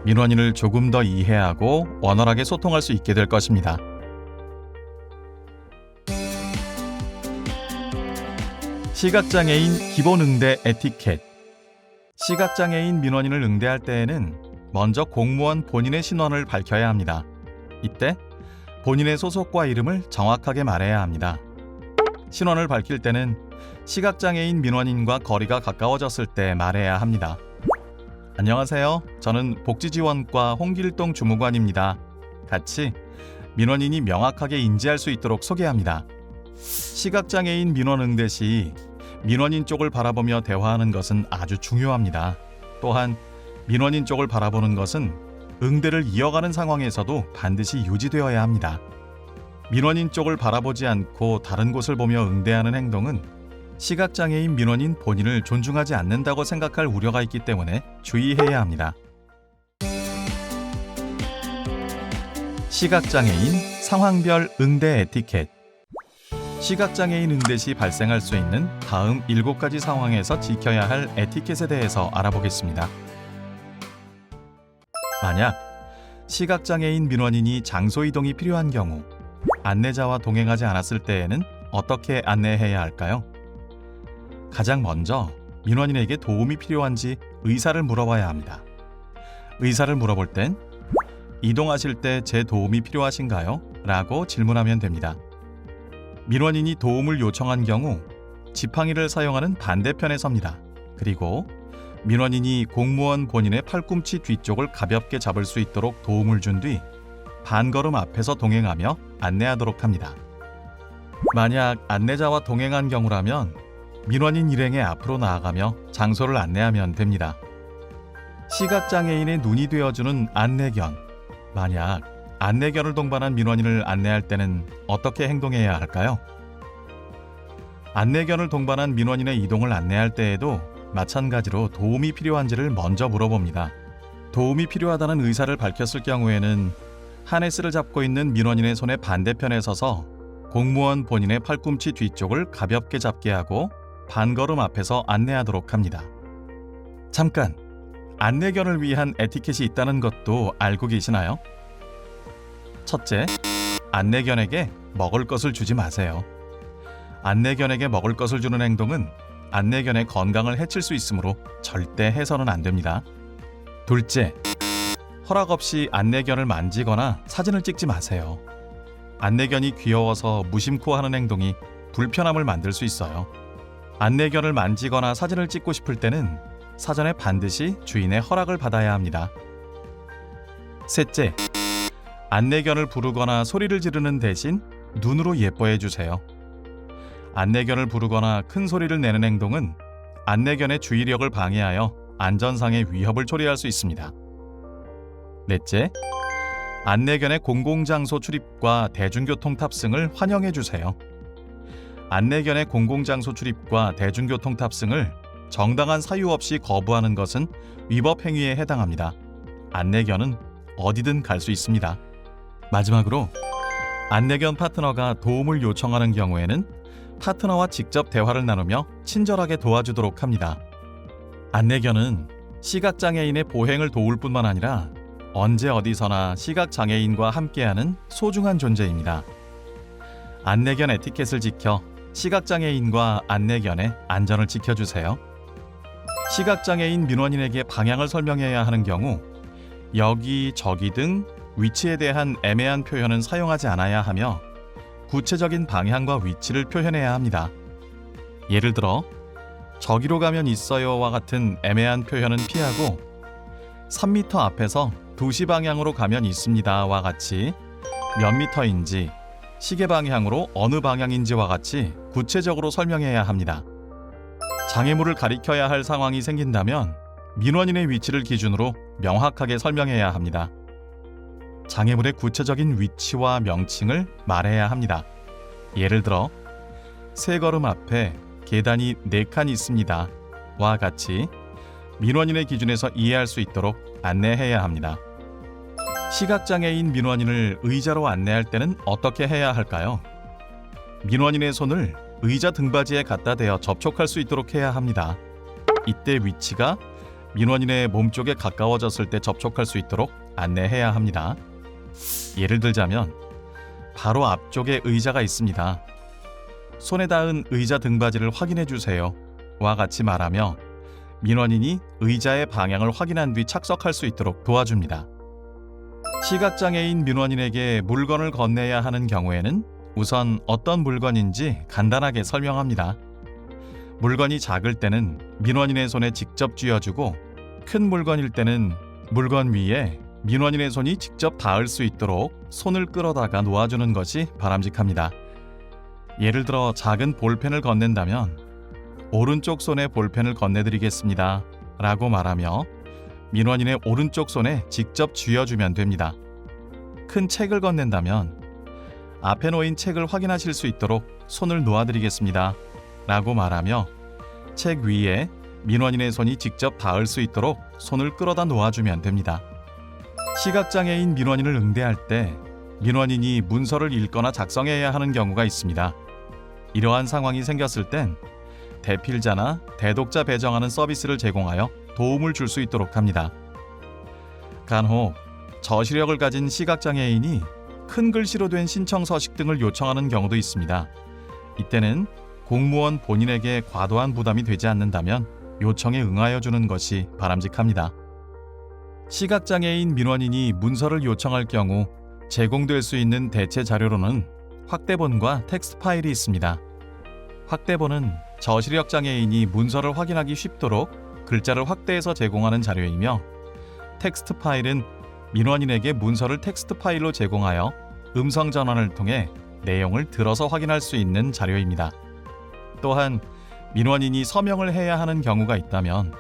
민원인을 조금 더 이해하고 원활하게 소통할 수 있게 될 것입니다. 시각장애인 기본 응대 에티켓. 시각장애인 민원인을 응대할 때에는 먼저 공무원 본인의 신원을 밝혀야 합니다. 이때 본인의 소속과 이름을 정확하게 말해야 합니다. 신원을 밝힐 때는 시각장애인 민원인과 거리가 가까워졌을 때 말해야 합니다. 안녕하세요. 저는 복지지원과 홍길동 주무관입니다. 같이 민원인이 명확하게 인지할 수 있도록 소개합니다. 시각장애인 민원 응대 시 민원인 쪽을 바라보며 대화하는 것은 아주 중요합니다. 또한 민원인 쪽을 바라보는 것은 응대를 이어가는 상황에서도 반드시 유지되어야 합니다. 민원인 쪽을 바라보지 않고 다른 곳을 보며 응대하는 행동은 시각장애인 민원인 본인을 존중하지 않는다고 생각할 우려가 있기 때문에 주의해야 합니다. 시각장애인 상황별 응대 에티켓. 시각장애인 응대 시 발생할 수 있는 다음 7가지 상황에서 지켜야 할 에티켓에 대해서 알아보겠습니다. 만약 시각장애인 민원인이 장소 이동이 필요한 경우 안내자와 동행하지 않았을 때에는 어떻게 안내해야 할까요? 가장 먼저 민원인에게 도움이 필요한지 의사를 물어봐야 합니다. 의사를 물어볼 땐 이동하실 때 제 도움이 필요하신가요? 라고 질문하면 됩니다. 민원인이 도움을 요청한 경우 지팡이를 사용하는 반대편에 섭니다. 그리고 민원인이 공무원 본인의 팔꿈치 뒤쪽을 가볍게 잡을 수 있도록 도움을 준 뒤 반걸음 앞에서 동행하며 안내하도록 합니다. 만약 안내자와 동행한 경우라면 민원인 일행의 앞으로 나아가며 장소를 안내하면 됩니다. 시각장애인의 눈이 되어주는 안내견. 만약 안내견을 동반한 민원인을 안내할 때는 어떻게 행동해야 할까요? 안내견을 동반한 민원인의 이동을 안내할 때에도 마찬가지로 도움이 필요한지를 먼저 물어봅니다. 도움이 필요하다는 의사를 밝혔을 경우에는 하네스를 잡고 있는 민원인의 손의 반대편에 서서 공무원 본인의 팔꿈치 뒤쪽을 가볍게 잡게 하고 반걸음 앞에서 안내하도록 합니다. 잠깐! 안내견을 위한 에티켓이 있다는 것도 알고 계시나요? 첫째, 안내견에게 먹을 것을 주지 마세요. 안내견에게 먹을 것을 주는 행동은 안내견의 건강을 해칠 수 있으므로 절대 해서는 안 됩니다. 둘째, 허락 없이 안내견을 만지거나 사진을 찍지 마세요. 안내견이 귀여워서 무심코 하는 행동이 불편함을 만들 수 있어요. 안내견을 만지거나 사진을 찍고 싶을 때는 사전에 반드시 주인의 허락을 받아야 합니다. 셋째, 안내견을 부르거나 소리를 지르는 대신 눈으로 예뻐해 주세요. 안내견을 부르거나 큰 소리를 내는 행동은 안내견의 주의력을 방해하여 안전상의 위협을 초래할 수 있습니다. 넷째, 안내견의 공공장소 출입과 대중교통 탑승을 환영해 주세요. 안내견의 공공장소 출입과 대중교통 탑승을 정당한 사유 없이 거부하는 것은 위법 행위에 해당합니다. 안내견은 어디든 갈 수 있습니다. 마지막으로 안내견 파트너가 도움을 요청하는 경우에는 파트너와 직접 대화를 나누며 친절하게 도와주도록 합니다. 안내견은 시각장애인의 보행을 도울 뿐만 아니라 언제 어디서나 시각장애인과 함께하는 소중한 존재입니다. 안내견 에티켓을 지켜 시각장애인과 안내견의 안전을 지켜주세요. 시각장애인 민원인에게 방향을 설명해야 하는 경우 여기, 저기 등 위치에 대한 애매한 표현은 사용하지 않아야 하며 구체적인 방향과 위치를 표현해야 합니다. 예를 들어 저기로 가면 있어요와 같은 애매한 표현은 피하고 3m 앞에서 2시 방향으로 가면 있습니다와 같이 몇 미터인지 시계 방향으로 어느 방향인지와 같이 구체적으로 설명해야 합니다. 장애물을 가리켜야 할 상황이 생긴다면 민원인의 위치를 기준으로 명확하게 설명해야 합니다. 장애물의 구체적인 위치와 명칭을 말해야 합니다. 예를 들어 3걸음 앞에 계단이 4칸 있습니다 와 같이 민원인의 기준에서 이해할 수 있도록 안내해야 합니다. 시각장애인 민원인을 의자로 안내할 때는 어떻게 해야 할까요? 민원인의 손을 의자 등받이에 갖다 대어 접촉할 수 있도록 해야 합니다. 이때 위치가 민원인의 몸쪽에 가까워졌을 때 접촉할 수 있도록 안내해야 합니다. 예를 들자면 바로 앞쪽에 의자가 있습니다. 손에 닿은 의자 등받이를 확인해 주세요 와 같이 말하며 민원인이 의자의 방향을 확인한 뒤 착석할 수 있도록 도와줍니다. 시각장애인 민원인에게 물건을 건네야 하는 경우에는 우선 어떤 물건인지 간단하게 설명합니다. 물건이 작을 때는 민원인의 손에 직접 쥐어주고 큰 물건일 때는 물건 위에 민원인의 손이 직접 닿을 수 있도록 손을 끌어다가 놓아주는 것이 바람직합니다. 예를 들어 작은 볼펜을 건넨다면 오른쪽 손에 볼펜을 건네드리겠습니다 라고 말하며 민원인의 오른쪽 손에 직접 쥐어주면 됩니다. 큰 책을 건넨다면 앞에 놓인 책을 확인하실 수 있도록 손을 놓아드리겠습니다 라고 말하며 책 위에 민원인의 손이 직접 닿을 수 있도록 손을 끌어다 놓아주면 됩니다. 시각장애인 민원인을 응대할 때 민원인이 문서를 읽거나 작성해야 하는 경우가 있습니다. 이러한 상황이 생겼을 땐 대필자나 대독자 배정하는 서비스를 제공하여 도움을 줄 수 있도록 합니다. 간혹 저시력을 가진 시각장애인이 큰 글씨로 된 신청 서식 등을 요청하는 경우도 있습니다. 이때는 공무원 본인에게 과도한 부담이 되지 않는다면 요청에 응하여 주는 것이 바람직합니다. 시각장애인 민원인이 문서를 요청할 경우 제공될 수 있는 대체 자료로는 확대본과 텍스트 파일이 있습니다. 확대본은 저시력 장애인이 문서를 확인하기 쉽도록 글자를 확대해서 제공하는 자료이며 텍스트 파일은 민원인에게 문서를 텍스트 파일로 제공하여 음성 전환을 통해 내용을 들어서 확인할 수 있는 자료입니다. 또한 민원인이 서명을 해야 하는 경우가 있다면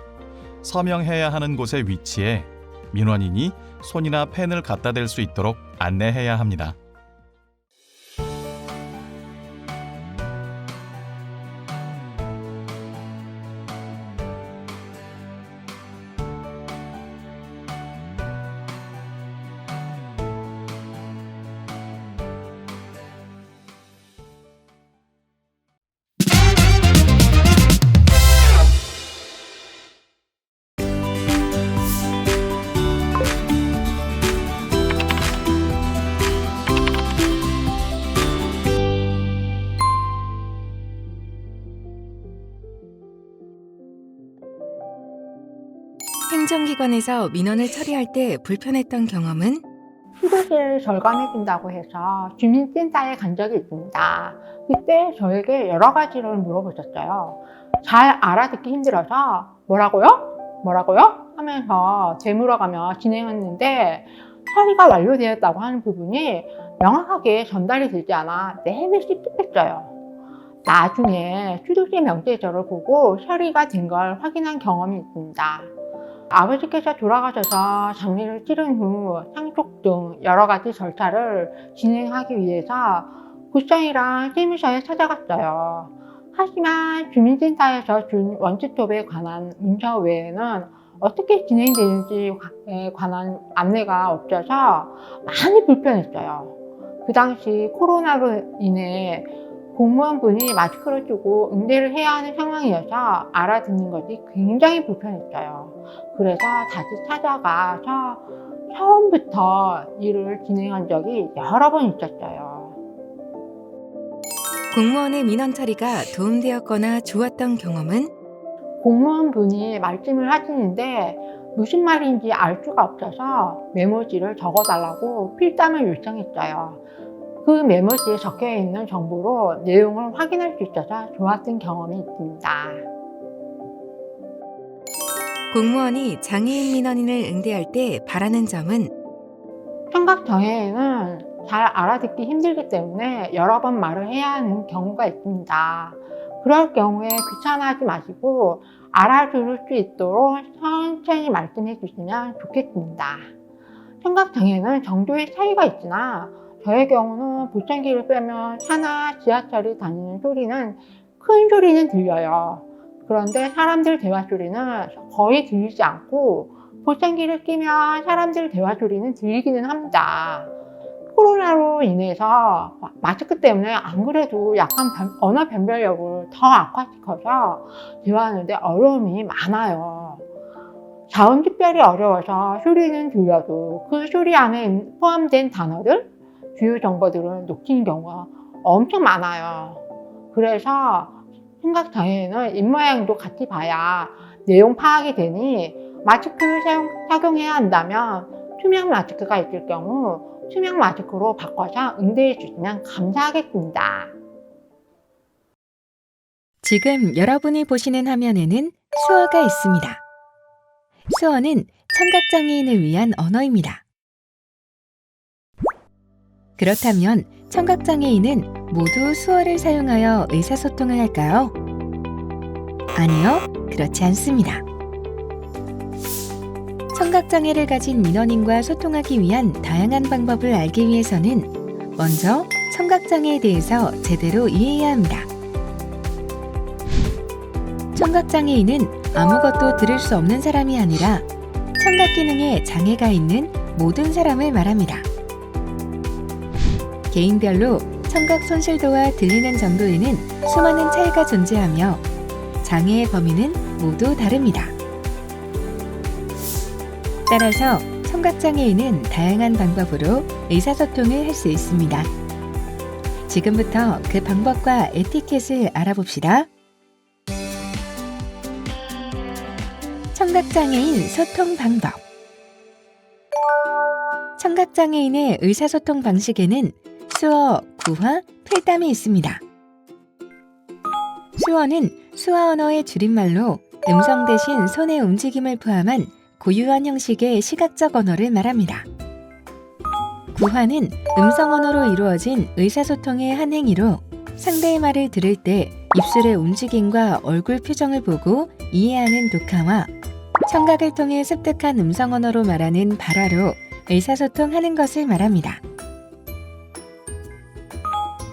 서명해야 하는 곳의 위치에 민원인이 손이나 펜을 갖다 댈 수 있도록 안내해야 합니다. 행정기관에서 민원을 처리할 때 불편했던 경험은? 수도세를 절감해준다고 해서 주민센터에 간 적이 있습니다. 그때 저에게 여러 가지를 물어보셨어요. 잘 알아듣기 힘들어서 뭐라고요? 뭐라고요? 하면서 되물어가며 진행했는데 처리가 완료되었다고 하는 부분이 명확하게 전달이 되지 않아 내내 찝찝했어요. 나중에 수두시 명제서를 보고 처리가 된 걸 확인한 경험이 있습니다. 아버지께서 돌아가셔서 장례를 치른 후 상속 등 여러 가지 절차를 진행하기 위해서 구청이랑 세무서에 찾아갔어요. 하지만 주민센터에서 준 원스톱에 관한 문서 외에는 어떻게 진행되는지에 관한 안내가 없어서 많이 불편했어요. 그 당시 코로나로 인해 공무원분이 마스크를 쓰고 응대를 해야 하는 상황이어서 알아듣는 것이 굉장히 불편했어요. 그래서 다시 찾아가서 처음부터 일을 진행한 적이 여러 번 있었어요. 공무원의 민원 처리가 도움되었거나 좋았던 경험은? 공무원분이 말씀을 하시는데 무슨 말인지 알 수가 없어서 메모지를 적어달라고 필담을 요청했어요. 그 메모지에 적혀있는 정보로 내용을 확인할 수 있어서 좋았던 경험이 있습니다. 공무원이 장애인 민원인을 응대할 때 바라는 점은? 청각장애인은 잘 알아듣기 힘들기 때문에 여러 번 말을 해야 하는 경우가 있습니다. 그럴 경우에 귀찮아하지 마시고 알아들을 수 있도록 천천히 말씀해 주시면 좋겠습니다. 청각장애는 정도의 차이가 있으나 저의 경우는 보청기를 빼면 차나 지하철이 다니는 소리는 큰 소리는 들려요. 그런데 사람들 대화 소리는 거의 들리지 않고 보청기를 끼면 사람들 대화 소리는 들리기는 합니다. 코로나로 인해서 마스크 때문에 안 그래도 약간 언어 변별력을 더 악화시켜서 대화하는데 어려움이 많아요. 자음특별히 어려워서 소리는 들려도 그 소리 안에 포함된 단어들, 주요 정보들은 놓치는 경우가 엄청 많아요. 그래서 청각장애인은 입모양도 같이 봐야 내용 파악이 되니 마스크를 착용해야 한다면 투명 마스크가 있을 경우 투명 마스크로 바꿔서 응대해 주시면 감사하겠습니다. 지금 여러분이 보시는 화면에는 수어가 있습니다. 수어는 청각장애인을 위한 언어입니다. 그렇다면 청각장애인은 모두 수어를 사용하여 의사소통을 할까요? 아니요, 그렇지 않습니다. 청각장애를 가진 민원인과 소통하기 위한 다양한 방법을 알기 위해서는 먼저 청각장애에 대해서 제대로 이해해야 합니다. 청각장애인은 아무것도 들을 수 없는 사람이 아니라 청각 기능에 장애가 있는 모든 사람을 말합니다. 개인별로 청각 손실도와 들리는 정도에는 수많은 차이가 존재하며 장애의 범위는 모두 다릅니다. 따라서 청각장애인은 다양한 방법으로 의사소통을 할 수 있습니다. 지금부터 그 방법과 에티켓을 알아봅시다. 청각장애인 소통 방법. 청각장애인의 의사소통 방식에는 수어, 구화, 필담이 있습니다. 수어는 수화 언어의 줄임말로 음성 대신 손의 움직임을 포함한 고유한 형식의 시각적 언어를 말합니다. 구화는 음성 언어로 이루어진 의사소통의 한 행위로 상대의 말을 들을 때 입술의 움직임과 얼굴 표정을 보고 이해하는 독하와 청각을 통해 습득한 음성 언어로 말하는 발화로 의사소통하는 것을 말합니다.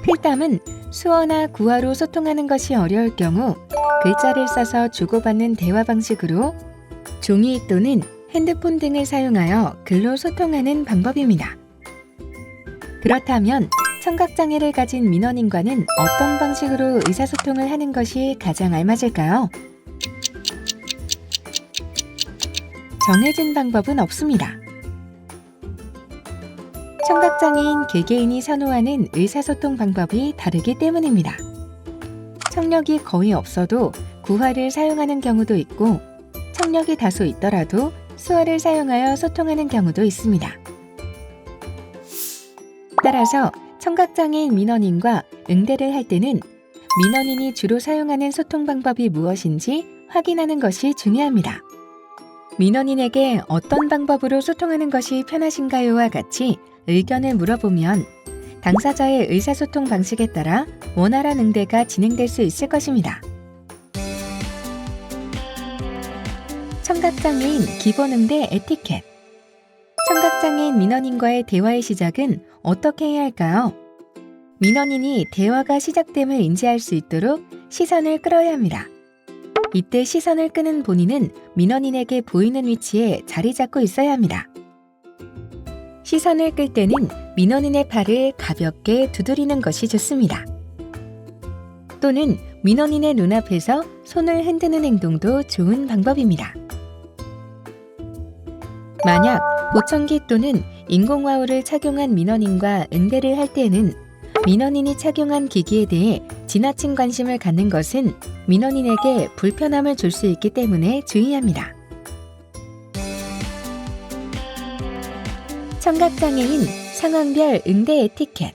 필담은 수어나 구화로 소통하는 것이 어려울 경우 글자를 써서 주고받는 대화 방식으로 종이 또는 핸드폰 등을 사용하여 글로 소통하는 방법입니다. 그렇다면 청각장애를 가진 민원인과는 어떤 방식으로 의사소통을 하는 것이 가장 알맞을까요? 정해진 방법은 없습니다. 청각장애인 개개인이 선호하는 의사소통 방법이 다르기 때문입니다. 청력이 거의 없어도 구화를 사용하는 경우도 있고 청력이 다소 있더라도 수어를 사용하여 소통하는 경우도 있습니다. 따라서 청각장애인 민원인과 응대를 할 때는 민원인이 주로 사용하는 소통 방법이 무엇인지 확인하는 것이 중요합니다. 민원인에게 어떤 방법으로 소통하는 것이 편하신가요와 같이 의견을 물어보면 당사자의 의사소통 방식에 따라 원활한 응대가 진행될 수 있을 것입니다. 청각장애인 기본 응대 에티켓. 청각장애인 민원인과의 대화의 시작은 어떻게 해야 할까요? 민원인이 대화가 시작됨을 인지할 수 있도록 시선을 끌어야 합니다. 이때 시선을 끄는 본인은 민원인에게 보이는 위치에 자리 잡고 있어야 합니다. 시선을 끌 때는 민원인의 팔을 가볍게 두드리는 것이 좋습니다. 또는 민원인의 눈앞에서 손을 흔드는 행동도 좋은 방법입니다. 만약 보청기 또는 인공와우를 착용한 민원인과 응대를 할 때에는 민원인이 착용한 기기에 대해 지나친 관심을 갖는 것은 민원인에게 불편함을 줄 수 있기 때문에 주의합니다. 청각장애인 상황별 응대 에티켓.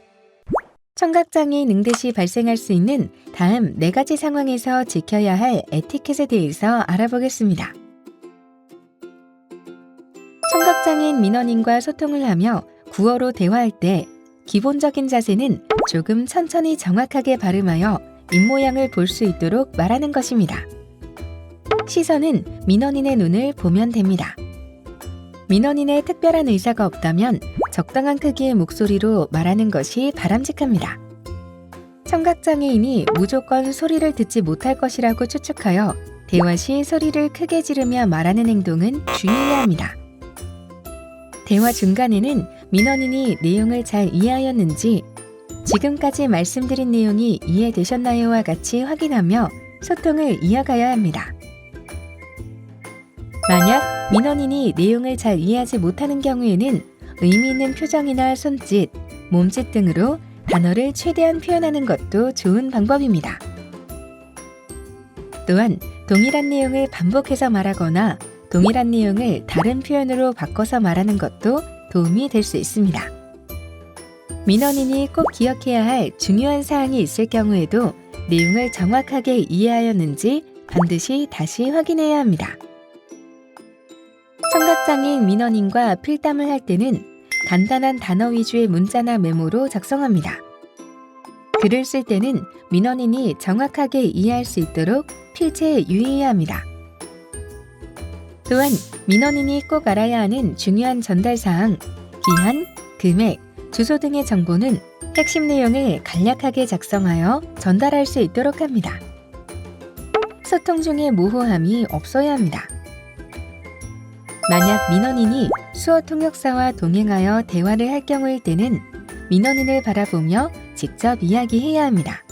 청각장애인 응대 시 발생할 수 있는 다음 4가지 상황에서 지켜야 할 에티켓에 대해서 알아보겠습니다. 청각장애인 민원인과 소통을 하며 구어로 대화할 때 기본적인 자세는 조금 천천히 정확하게 발음하여 입모양을 볼 수 있도록 말하는 것입니다. 시선은 민원인의 눈을 보면 됩니다. 민원인의 특별한 의사가 없다면 적당한 크기의 목소리로 말하는 것이 바람직합니다. 청각장애인이 무조건 소리를 듣지 못할 것이라고 추측하여 대화 시 소리를 크게 지르며 말하는 행동은 주의해야 합니다. 대화 중간에는 민원인이 내용을 잘 이해하였는지 지금까지 말씀드린 내용이 이해되셨나요와 같이 확인하며 소통을 이어가야 합니다. 만약 민원인이 내용을 잘 이해하지 못하는 경우에는 의미 있는 표정이나 손짓, 몸짓 등으로 단어를 최대한 표현하는 것도 좋은 방법입니다. 또한 동일한 내용을 반복해서 말하거나 동일한 내용을 다른 표현으로 바꿔서 말하는 것도 도움이 될 수 있습니다. 민원인이 꼭 기억해야 할 중요한 사항이 있을 경우에도 내용을 정확하게 이해하였는지 반드시 다시 확인해야 합니다. 청각장애인 민원인과 필담을 할 때는 간단한 단어 위주의 문자나 메모로 작성합니다. 글을 쓸 때는 민원인이 정확하게 이해할 수 있도록 필체에 유의해야 합니다. 또한 민원인이 꼭 알아야 하는 중요한 전달사항, 기한, 금액, 주소 등의 정보는 핵심 내용을 간략하게 작성하여 전달할 수 있도록 합니다. 소통 중에 모호함이 없어야 합니다. 만약 민원인이 수어 통역사와 동행하여 대화를 할 경우일 때는 민원인을 바라보며 직접 이야기해야 합니다.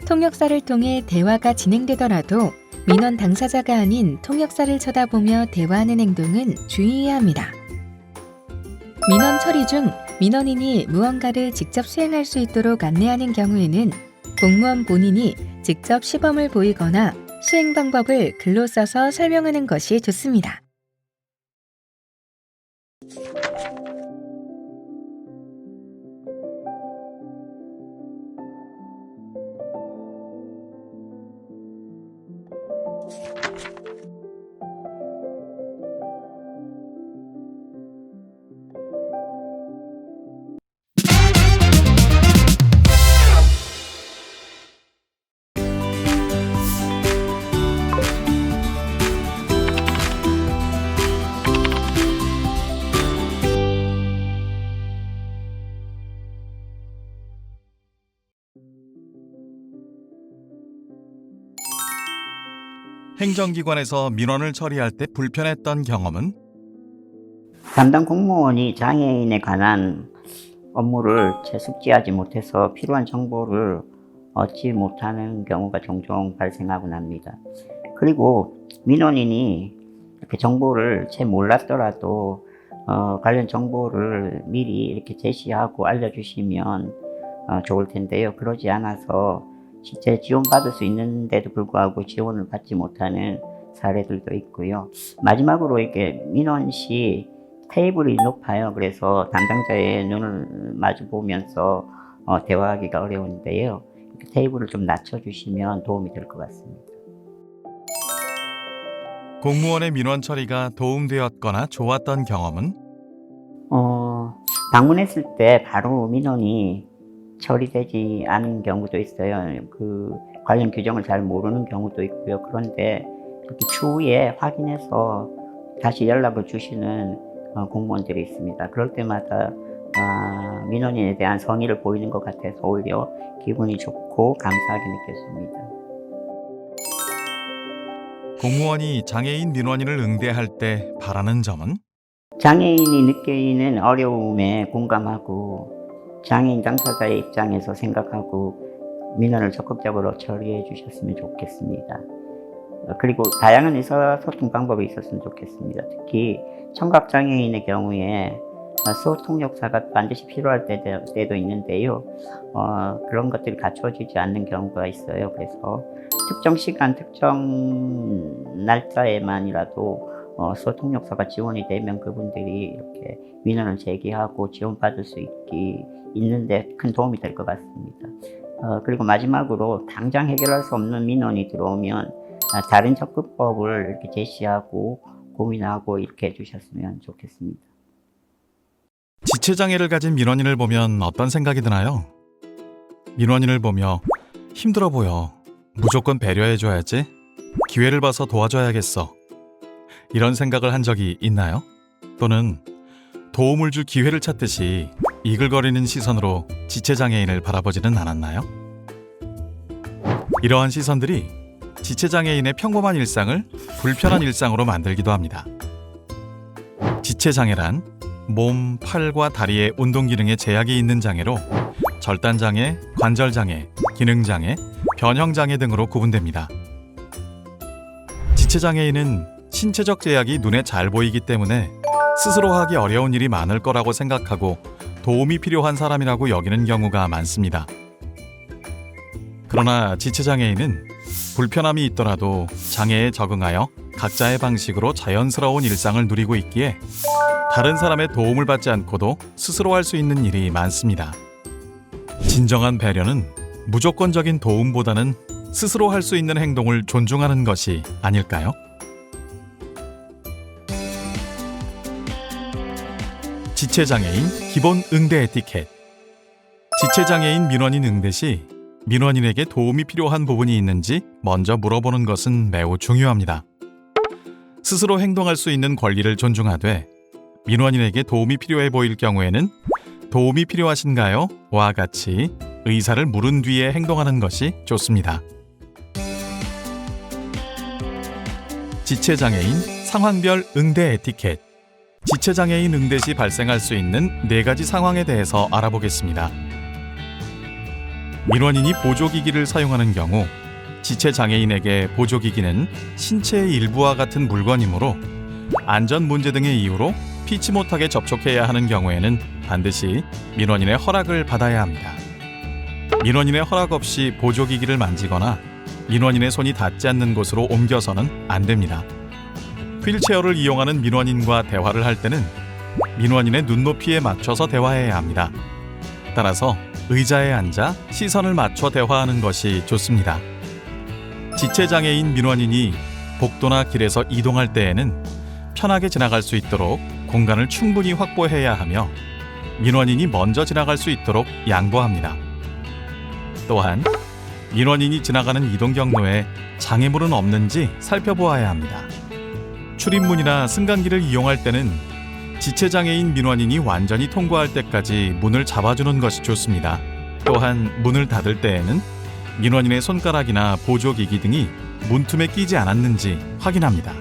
통역사를 통해 대화가 진행되더라도 민원 당사자가 아닌 통역사를 쳐다보며 대화하는 행동은 주의해야 합니다. 민원 처리 중 민원인이 무언가를 직접 수행할 수 있도록 안내하는 경우에는 공무원 본인이 직접 시범을 보이거나 수행 방법을 글로 써서 설명하는 것이 좋습니다. 행정기관에서 민원을 처리할 때 불편했던 경험은? 담당 공무원이 장애인에 관한 업무를 채숙지하지 못해서 필요한 정보를 얻지 못하는 경우가 종종 발생하곤 합니다. 그리고 민원인이 이렇게 정보를 채 몰랐더라도 관련 정보를 미리 이렇게 제시하고 알려주시면 좋을 텐데요. 그러지 않아서 실제 지원받을 수 있는데도 불구하고 지원을 받지 못하는 사례들도 있고요. 마지막으로 이렇게 민원 시 테이블이 높아요. 그래서 담당자의 눈을 마주 보면서 대화하기가 어려운데요. 테이블을 좀 낮춰주시면 도움이 될 것 같습니다. 공무원의 민원 처리가 도움되었거나 좋았던 경험은? 방문했을 때 바로 민원이 처리되지 않은 경우도 있어요. 그 관련 규정을 잘 모르는 경우도 있고요. 그런데 이렇게 추후에 확인해서 다시 연락을 주시는 공무원들이 있습니다. 그럴 때마다 민원인에 대한 성의를 보이는 것 같아서 오히려 기분이 좋고 감사하게 느꼈습니다. 공무원이 장애인 민원인을 응대할 때 바라는 점은? 장애인이 느끼는 어려움에 공감하고 장애인 당사자의 입장에서 생각하고 민원을 적극적으로 처리해 주셨으면 좋겠습니다. 그리고 다양한 의사소통 방법이 있었으면 좋겠습니다. 특히 청각장애인의 경우에 소통역사가 반드시 필요할 때도 있는데요. 그런 것들이 갖춰지지 않는 경우가 있어요. 그래서 특정 시간, 특정 날짜에만이라도 소통역사가 지원이 되면 그분들이 이렇게 민원을 제기하고 지원받을 수 있는데 큰 도움이 될 것 같습니다. 그리고 마지막으로 당장 해결할 수 없는 민원이 들어오면 다른 접근법을 이렇게 제시하고 고민하고 이렇게 해주셨으면 좋겠습니다. 지체장애를 가진 민원인을 보면 어떤 생각이 드나요? 민원인을 보며 힘들어 보여. 무조건 배려해줘야지. 기회를 봐서 도와줘야겠어. 이런 생각을 한 적이 있나요? 또는 도움을 줄 기회를 찾듯이 이글거리는 시선으로 지체장애인을 바라보지는 않았나요? 이러한 시선들이 지체장애인의 평범한 일상을 불편한 일상으로 만들기도 합니다. 지체장애란 몸, 팔과 다리의 운동 기능에 제약이 있는 장애로 절단장애, 관절장애, 기능장애, 변형장애 등으로 구분됩니다. 지체장애인은 신체적 제약이 눈에 잘 보이기 때문에 스스로 하기 어려운 일이 많을 거라고 생각하고 도움이 필요한 사람이라고 여기는 경우가 많습니다. 그러나 지체장애인은 불편함이 있더라도 장애에 적응하여 각자의 방식으로 자연스러운 일상을 누리고 있기에 다른 사람의 도움을 받지 않고도 스스로 할 수 있는 일이 많습니다. 진정한 배려는 무조건적인 도움보다는 스스로 할 수 있는 행동을 존중하는 것이 아닐까요? 지체장애인 기본 응대 에티켓. 지체장애인 민원인 응대 시 민원인에게 도움이 필요한 부분이 있는지 먼저 물어보는 것은 매우 중요합니다. 스스로 행동할 수 있는 권리를 존중하되 민원인에게 도움이 필요해 보일 경우에는 도움이 필요하신가요? 와 같이 의사를 물은 뒤에 행동하는 것이 좋습니다. 지체장애인 상황별 응대 에티켓. 지체장애인 응대 시 발생할 수 있는 4가지 상황에 대해서 알아보겠습니다. 민원인이 보조기기를 사용하는 경우 지체장애인에게 보조기기는 신체의 일부와 같은 물건이므로 안전 문제 등의 이유로 피치 못하게 접촉해야 하는 경우에는 반드시 민원인의 허락을 받아야 합니다. 민원인의 허락 없이 보조기기를 만지거나 민원인의 손이 닿지 않는 곳으로 옮겨서는 안 됩니다. 휠체어를 이용하는 민원인과 대화를 할 때는 민원인의 눈높이에 맞춰서 대화해야 합니다. 따라서 의자에 앉아 시선을 맞춰 대화하는 것이 좋습니다. 지체장애인 민원인이 복도나 길에서 이동할 때에는 편하게 지나갈 수 있도록 공간을 충분히 확보해야 하며 민원인이 먼저 지나갈 수 있도록 양보합니다. 또한 민원인이 지나가는 이동 경로에 장애물은 없는지 살펴보아야 합니다. 출입문이나 승강기를 이용할 때는 지체장애인 민원인이 완전히 통과할 때까지 문을 잡아주는 것이 좋습니다. 또한 문을 닫을 때에는 민원인의 손가락이나 보조기기 등이 문틈에 끼지 않았는지 확인합니다.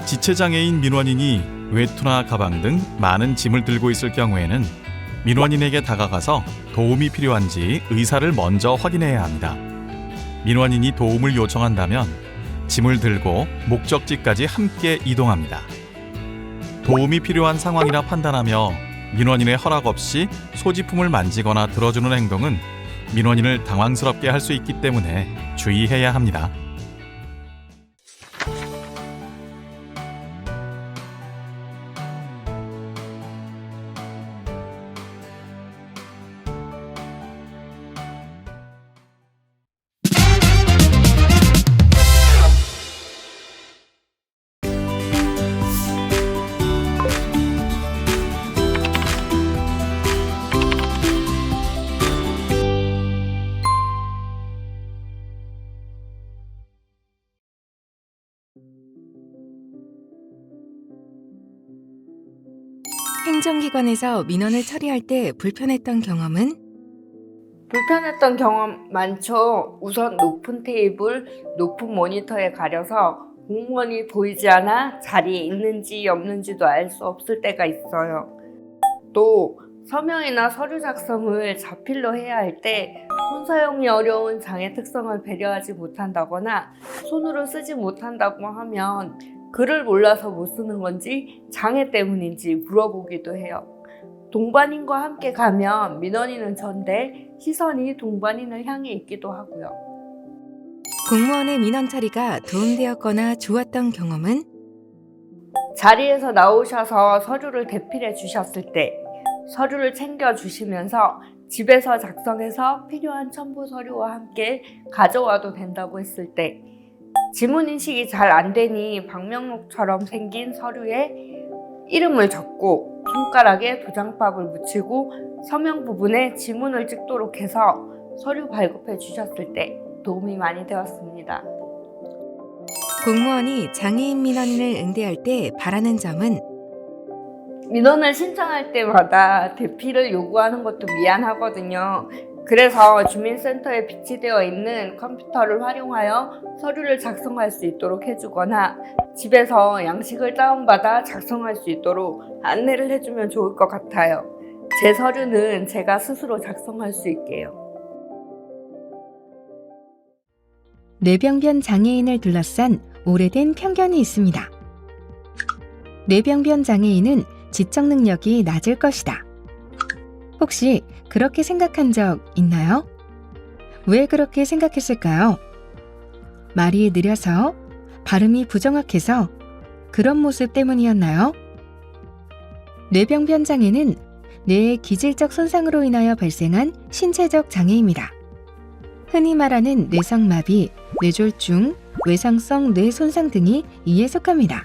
지체장애인 민원인이 외투나 가방 등 많은 짐을 들고 있을 경우에는 민원인에게 다가가서 도움이 필요한지 의사를 먼저 확인해야 합니다. 민원인이 도움을 요청한다면 짐을 들고 목적지까지 함께 이동합니다. 도움이 필요한 상황이라 판단하며 민원인의 허락 없이 소지품을 만지거나 들어주는 행동은 민원인을 당황스럽게 할 수 있기 때문에 주의해야 합니다. 행정기관에서 민원을 처리할 때 불편했던 경험은? 불편했던 경험 많죠. 우선 높은 테이블, 높은 모니터에 가려서 공무원이 보이지 않아 자리에 있는지 없는지도 알 수 없을 때가 있어요. 또 서명이나 서류 작성을 자필로 해야 할 때 손 사용이 어려운 장애 특성을 배려하지 못한다거나 손으로 쓰지 못한다고 하면 글을 몰라서 못 쓰는 건지 장애 때문인지 물어보기도 해요. 동반인과 함께 가면 민원인은 전데 시선이 동반인을 향해 있기도 하고요. 공무원의 민원 처리가 도움되었거나 좋았던 경험은? 자리에서 나오셔서 서류를 대필해 주셨을 때 서류를 챙겨 주시면서 집에서 작성해서 필요한 첨부 서류와 함께 가져와도 된다고 했을 때 지문 인식이 잘 안 되니 방명록처럼 생긴 서류에 이름을 적고 손가락에 도장밥을 묻히고 서명 부분에 지문을 찍도록 해서 서류 발급해 주셨을 때 도움이 많이 되었습니다. 공무원이 장애인 민원인을 응대할 때 바라는 점은? 민원을 신청할 때마다 대피를 요구하는 것도 미안하거든요. 그래서 주민센터에 비치되어 있는 컴퓨터를 활용하여 서류를 작성할 수 있도록 해주거나 집에서 양식을 다운받아 작성할 수 있도록 안내를 해주면 좋을 것 같아요. 제 서류는 제가 스스로 작성할 수 있게요. 뇌병변 장애인을 둘러싼 오래된 편견이 있습니다. 뇌병변 장애인은 지적 능력이 낮을 것이다. 혹시 그렇게 생각한 적 있나요? 왜 그렇게 생각했을까요? 말이 느려서, 발음이 부정확해서, 그런 모습 때문이었나요? 뇌병변 장애는 뇌의 기질적 손상으로 인하여 발생한 신체적 장애입니다. 흔히 말하는 뇌성마비, 뇌졸중, 외상성 뇌손상 등이 이에 속합니다.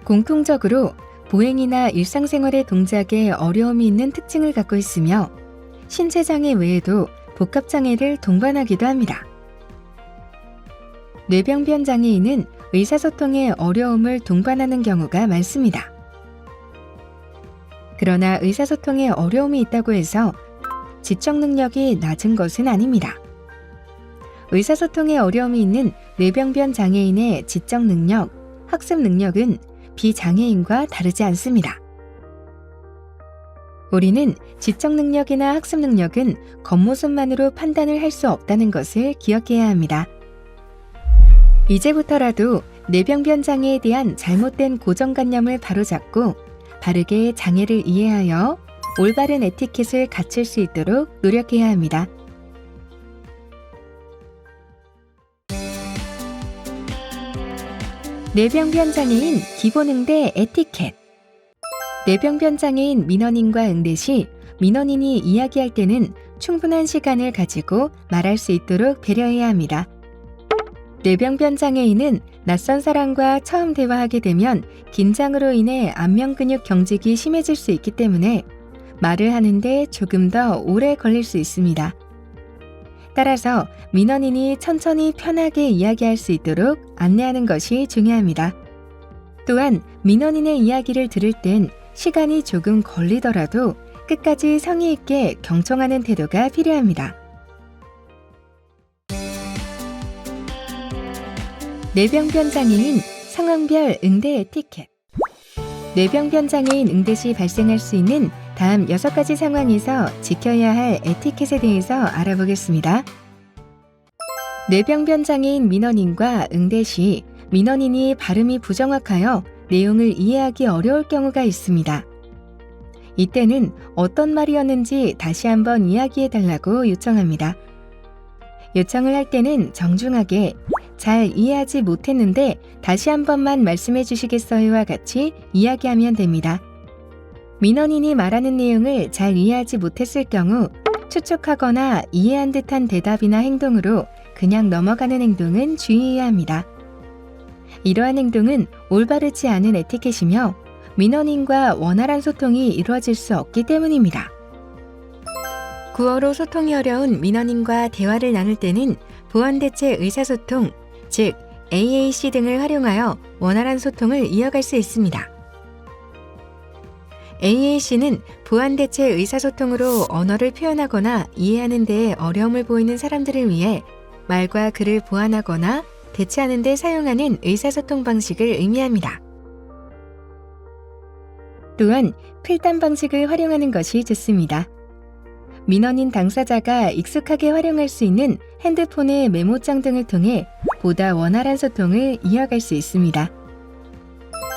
공통적으로 보행이나 일상생활의 동작에 어려움이 있는 특징을 갖고 있으며 신체장애 외에도 복합장애를 동반하기도 합니다. 뇌병변 장애인은 의사소통에 어려움을 동반하는 경우가 많습니다. 그러나 의사소통에 어려움이 있다고 해서 지적 능력이 낮은 것은 아닙니다. 의사소통에 어려움이 있는 뇌병변 장애인의 지적 능력, 학습 능력은 비장애인과 다르지 않습니다. 우리는 지적 능력이나 학습 능력은 겉모습만으로 판단을 할 수 없다는 것을 기억해야 합니다. 이제부터라도 뇌병변 장애에 대한 잘못된 고정관념을 바로잡고 바르게 장애를 이해하여 올바른 에티켓을 갖출 수 있도록 노력해야 합니다. 뇌병변 장애인 기본 응대 에티켓. 뇌병변 장애인 민원인과 응대 시 민원인이 이야기할 때는 충분한 시간을 가지고 말할 수 있도록 배려해야 합니다. 뇌병변 장애인은 낯선 사람과 처음 대화하게 되면 긴장으로 인해 안면 근육 경직이 심해질 수 있기 때문에 말을 하는데 조금 더 오래 걸릴 수 있습니다. 따라서 민원인이 천천히 편하게 이야기할 수 있도록 안내하는 것이 중요합니다. 또한 민원인의 이야기를 들을 땐 시간이 조금 걸리더라도 끝까지 성의 있게 경청하는 태도가 필요합니다. 뇌병변 장애인 상황별 응대 에티켓. 뇌병변 장애인 응대 시 발생할 수 있는 다음 6가지 상황에서 지켜야 할 에티켓에 대해서 알아보겠습니다. 뇌병변 장애인 민원인과 응대 시 민원인이 발음이 부정확하여 내용을 이해하기 어려울 경우가 있습니다. 이때는 어떤 말이었는지 다시 한번 이야기해달라고 요청합니다. 요청을 할 때는 정중하게 잘 이해하지 못했는데 다시 한 번만 말씀해 주시겠어요와 같이 이야기하면 됩니다. 민원인이 말하는 내용을 잘 이해하지 못했을 경우 추측하거나 이해한 듯한 대답이나 행동으로 그냥 넘어가는 행동은 주의해야 합니다. 이러한 행동은 올바르지 않은 에티켓이며 민원인과 원활한 소통이 이루어질 수 없기 때문입니다. 구어로 소통이 어려운 민원인과 대화를 나눌 때는 보완대체 의사소통, 즉 AAC 등을 활용하여 원활한 소통을 이어갈 수 있습니다. AAC는 보완대체 의사소통으로 언어를 표현하거나 이해하는 데 어려움을 보이는 사람들을 위해 말과 글을 보완하거나 대체하는 데 사용하는 의사소통 방식을 의미합니다. 또한 필담 방식을 활용하는 것이 좋습니다. 민원인 당사자가 익숙하게 활용할 수 있는 핸드폰의 메모장 등을 통해 보다 원활한 소통을 이어갈 수 있습니다.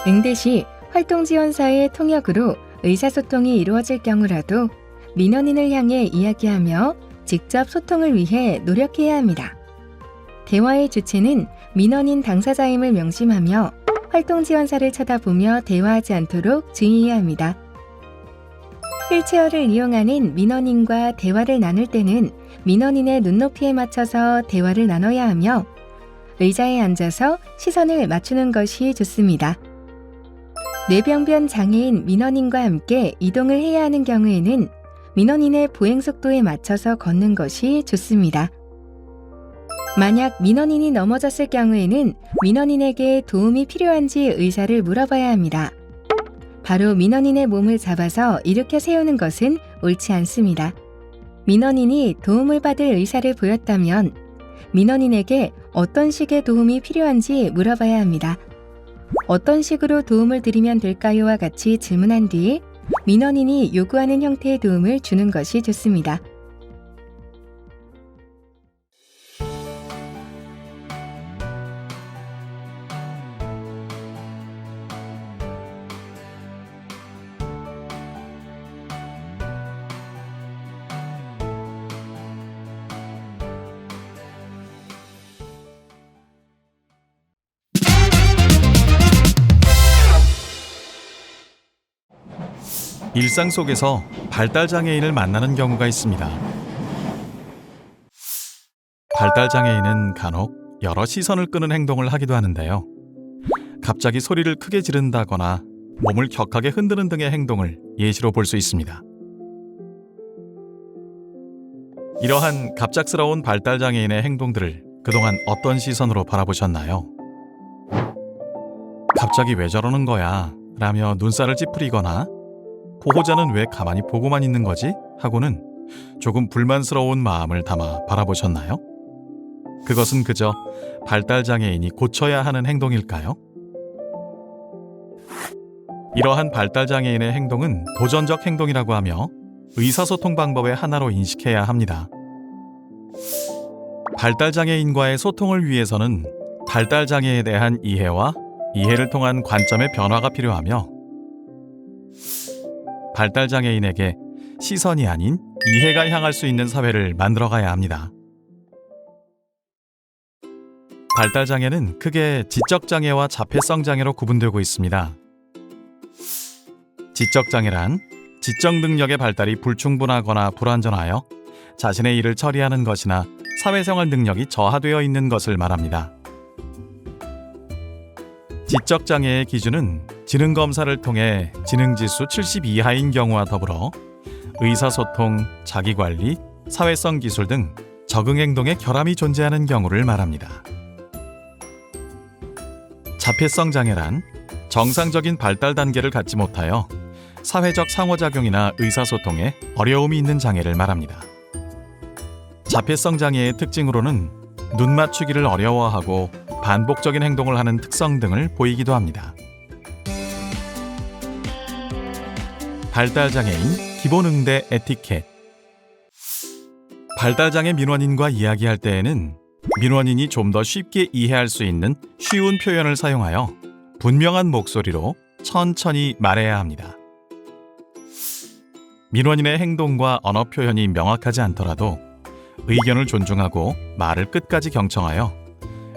응대시 활동지원사의 통역으로 의사소통이 이루어질 경우라도 민원인을 향해 이야기하며 직접 소통을 위해 노력해야 합니다. 대화의 주체는 민원인 당사자임을 명심하며 활동지원사를 쳐다보며 대화하지 않도록 주의해야 합니다. 휠체어를 이용하는 민원인과 대화를 나눌 때는 민원인의 눈높이에 맞춰서 대화를 나눠야 하며 의자에 앉아서 시선을 맞추는 것이 좋습니다. 뇌병변 장애인 민원인과 함께 이동을 해야 하는 경우에는 민원인의 보행 속도에 맞춰서 걷는 것이 좋습니다. 만약 민원인이 넘어졌을 경우에는 민원인에게 도움이 필요한지 의사를 물어봐야 합니다. 바로 민원인의 몸을 잡아서 일으켜 세우는 것은 옳지 않습니다. 민원인이 도움을 받을 의사를 보였다면 민원인에게 어떤 식의 도움이 필요한지 물어봐야 합니다. 어떤 식으로 도움을 드리면 될까요와 같이 질문한 뒤 민원인이 요구하는 형태의 도움을 주는 것이 좋습니다. 일상 속에서 발달장애인을 만나는 경우가 있습니다. 발달장애인은 간혹 여러 시선을 끄는 행동을 하기도 하는데요. 갑자기 소리를 크게 지른다거나 몸을 격하게 흔드는 등의 행동을 예시로 볼 수 있습니다. 이러한 갑작스러운 발달장애인의 행동들을 그동안 어떤 시선으로 바라보셨나요? 갑자기 왜 저러는 거야? 라며 눈살을 찌푸리거나 보호자는 왜 가만히 보고만 있는 거지? 하고는 조금 불만스러운 마음을 담아 바라보셨나요? 그것은 그저 발달장애인이 고쳐야 하는 행동일까요? 이러한 발달장애인의 행동은 도전적 행동이라고 하며 의사소통 방법의 하나로 인식해야 합니다. 발달장애인과의 소통을 위해서는 발달장애에 대한 이해와 이해를 통한 관점의 변화가 필요하며 발달장애인에게 시선이 아닌 이해가 향할 수 있는 사회를 만들어가야 합니다. 발달장애는 크게 지적장애와 자폐성장애로 구분되고 있습니다. 지적장애란 지적 능력의 발달이 불충분하거나 불완전하여 자신의 일을 처리하는 것이나 사회생활 능력이 저하되어 있는 것을 말합니다. 지적장애의 기준은 지능검사를 통해 지능지수 70 이하인 경우와 더불어 의사소통, 자기관리, 사회성 기술 등 적응행동의 결함이 존재하는 경우를 말합니다. 자폐성 장애란 정상적인 발달 단계를 갖지 못하여 사회적 상호작용이나 의사소통에 어려움이 있는 장애를 말합니다. 자폐성 장애의 특징으로는 눈 맞추기를 어려워하고 반복적인 행동을 하는 특성 등을 보이기도 합니다. 발달장애인 기본응대 에티켓. 발달장애 민원인과 이야기할 때에는 민원인이 좀 더 쉽게 이해할 수 있는 쉬운 표현을 사용하여 분명한 목소리로 천천히 말해야 합니다. 민원인의 행동과 언어 표현이 명확하지 않더라도 의견을 존중하고 말을 끝까지 경청하여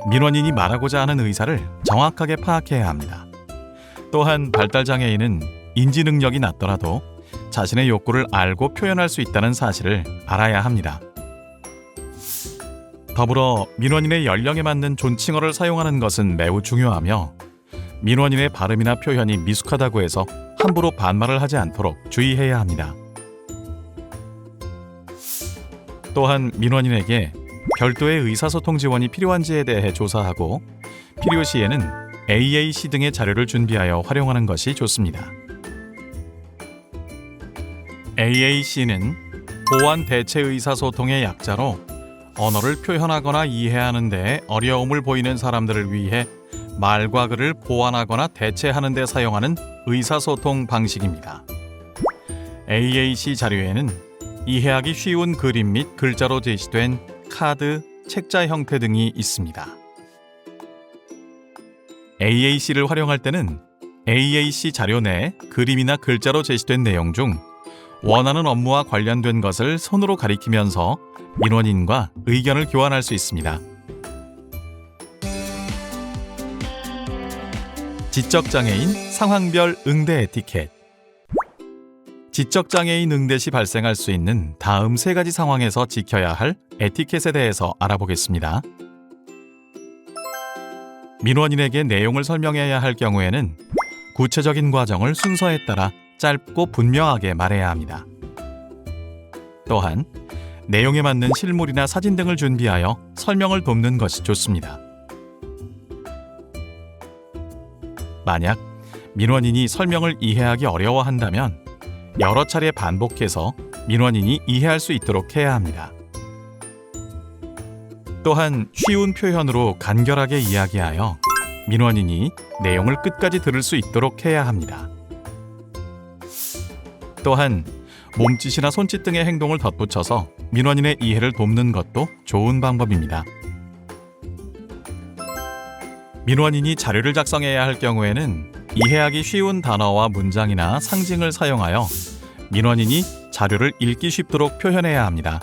민원인이 말하고자 하는 의사를 정확하게 파악해야 합니다. 또한 발달장애인은 인지 능력이 낮더라도 자신의 욕구를 알고 표현할 수 있다는 사실을 알아야 합니다. 더불어 민원인의 연령에 맞는 존칭어를 사용하는 것은 매우 중요하며 민원인의 발음이나 표현이 미숙하다고 해서 함부로 반말을 하지 않도록 주의해야 합니다. 또한 민원인에게 별도의 의사소통 지원이 필요한지에 대해 조사하고 필요시에는 AAC 등의 자료를 준비하여 활용하는 것이 좋습니다. AAC는 보완 대체 의사소통의 약자로 언어를 표현하거나 이해하는 데 어려움을 보이는 사람들을 위해 말과 글을 보완하거나 대체하는 데 사용하는 의사소통 방식입니다. AAC 자료에는 이해하기 쉬운 그림 및 글자로 제시된 카드, 책자 형태 등이 있습니다. AAC를 활용할 때는 AAC 자료 내 그림이나 글자로 제시된 내용 중 원하는 업무와 관련된 것을 손으로 가리키면서 민원인과 의견을 교환할 수 있습니다. 지적장애인 상황별 응대 에티켓. 지적장애인 응대 시 발생할 수 있는 다음 세 가지 상황에서 지켜야 할 에티켓에 대해서 알아보겠습니다. 민원인에게 내용을 설명해야 할 경우에는 구체적인 과정을 순서에 따라 짧고 분명하게 말해야 합니다. 또한 내용에 맞는 실물이나 사진 등을 준비하여 설명을 돕는 것이 좋습니다. 만약 민원인이 설명을 이해하기 어려워한다면 여러 차례 반복해서 민원인이 이해할 수 있도록 해야 합니다. 또한 쉬운 표현으로 간결하게 이야기하여 민원인이 내용을 끝까지 들을 수 있도록 해야 합니다. 또한 몸짓이나 손짓 등의 행동을 덧붙여서 민원인의 이해를 돕는 것도 좋은 방법입니다. 민원인이 자료를 작성해야 할 경우에는 이해하기 쉬운 단어와 문장이나 상징을 사용하여 민원인이 자료를 읽기 쉽도록 표현해야 합니다.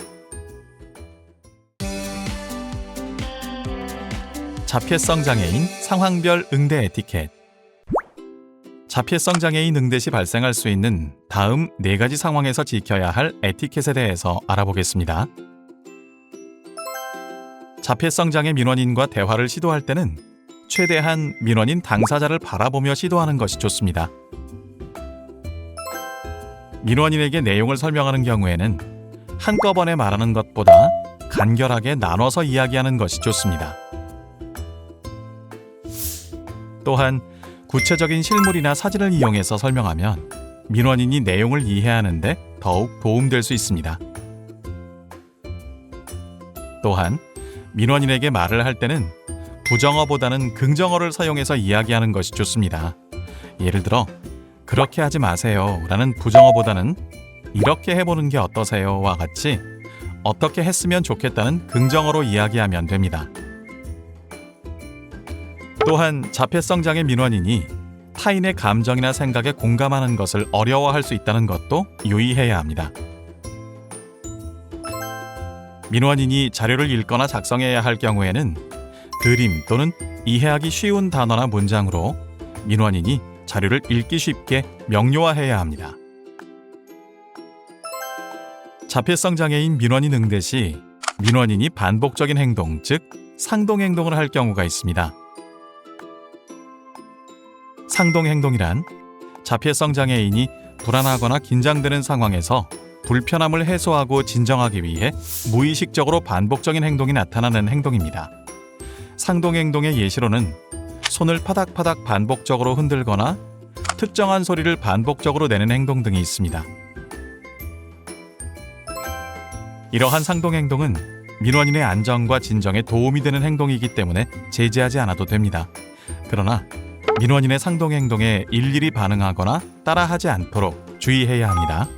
자폐성 장애인 상황별 응대 에티켓. 자폐성 장애인 응대 시 발생할 수 있는 다음 네 가지 상황에서 지켜야 할 에티켓에 대해서 알아보겠습니다. 자폐성 장애 민원인과 대화를 시도할 때는 최대한 민원인 당사자를 바라보며 시도하는 것이 좋습니다. 민원인에게 내용을 설명하는 경우에는 한꺼번에 말하는 것보다 간결하게 나눠서 이야기하는 것이 좋습니다. 또한 구체적인 실물이나 사진을 이용해서 설명하면 민원인이 내용을 이해하는 데 더욱 도움될 수 있습니다. 또한 민원인에게 말을 할 때는 부정어보다는 긍정어를 사용해서 이야기하는 것이 좋습니다. 예를 들어 그렇게 하지 마세요 라는 부정어보다는 이렇게 해보는 게 어떠세요 와 같이 어떻게 했으면 좋겠다는 긍정어로 이야기하면 됩니다. 또한 자폐성 장애 민원인이 타인의 감정이나 생각에 공감하는 것을 어려워할 수 있다는 것도 유의해야 합니다. 민원인이 자료를 읽거나 작성해야 할 경우에는 그림 또는 이해하기 쉬운 단어나 문장으로 민원인이 자료를 읽기 쉽게 명료화해야 합니다. 자폐성 장애인 민원인 응대 시 민원인이 반복적인 행동, 즉 상동 행동을 할 경우가 있습니다. 상동 행동이란 자폐성 장애인이 불안하거나 긴장되는 상황에서 불편함을 해소하고 진정하기 위해 무의식적으로 반복적인 행동이 나타나는 행동입니다. 상동 행동의 예시로는 손을 파닥파닥 반복적으로 흔들거나 특정한 소리를 반복적으로 내는 행동 등이 있습니다. 이러한 상동 행동은 민원인의 안정과 진정에 도움이 되는 행동이기 때문에 제지하지 않아도 됩니다. 그러나 민원인의 상동 행동에 일일이 반응하거나 따라하지 않도록 주의해야 합니다.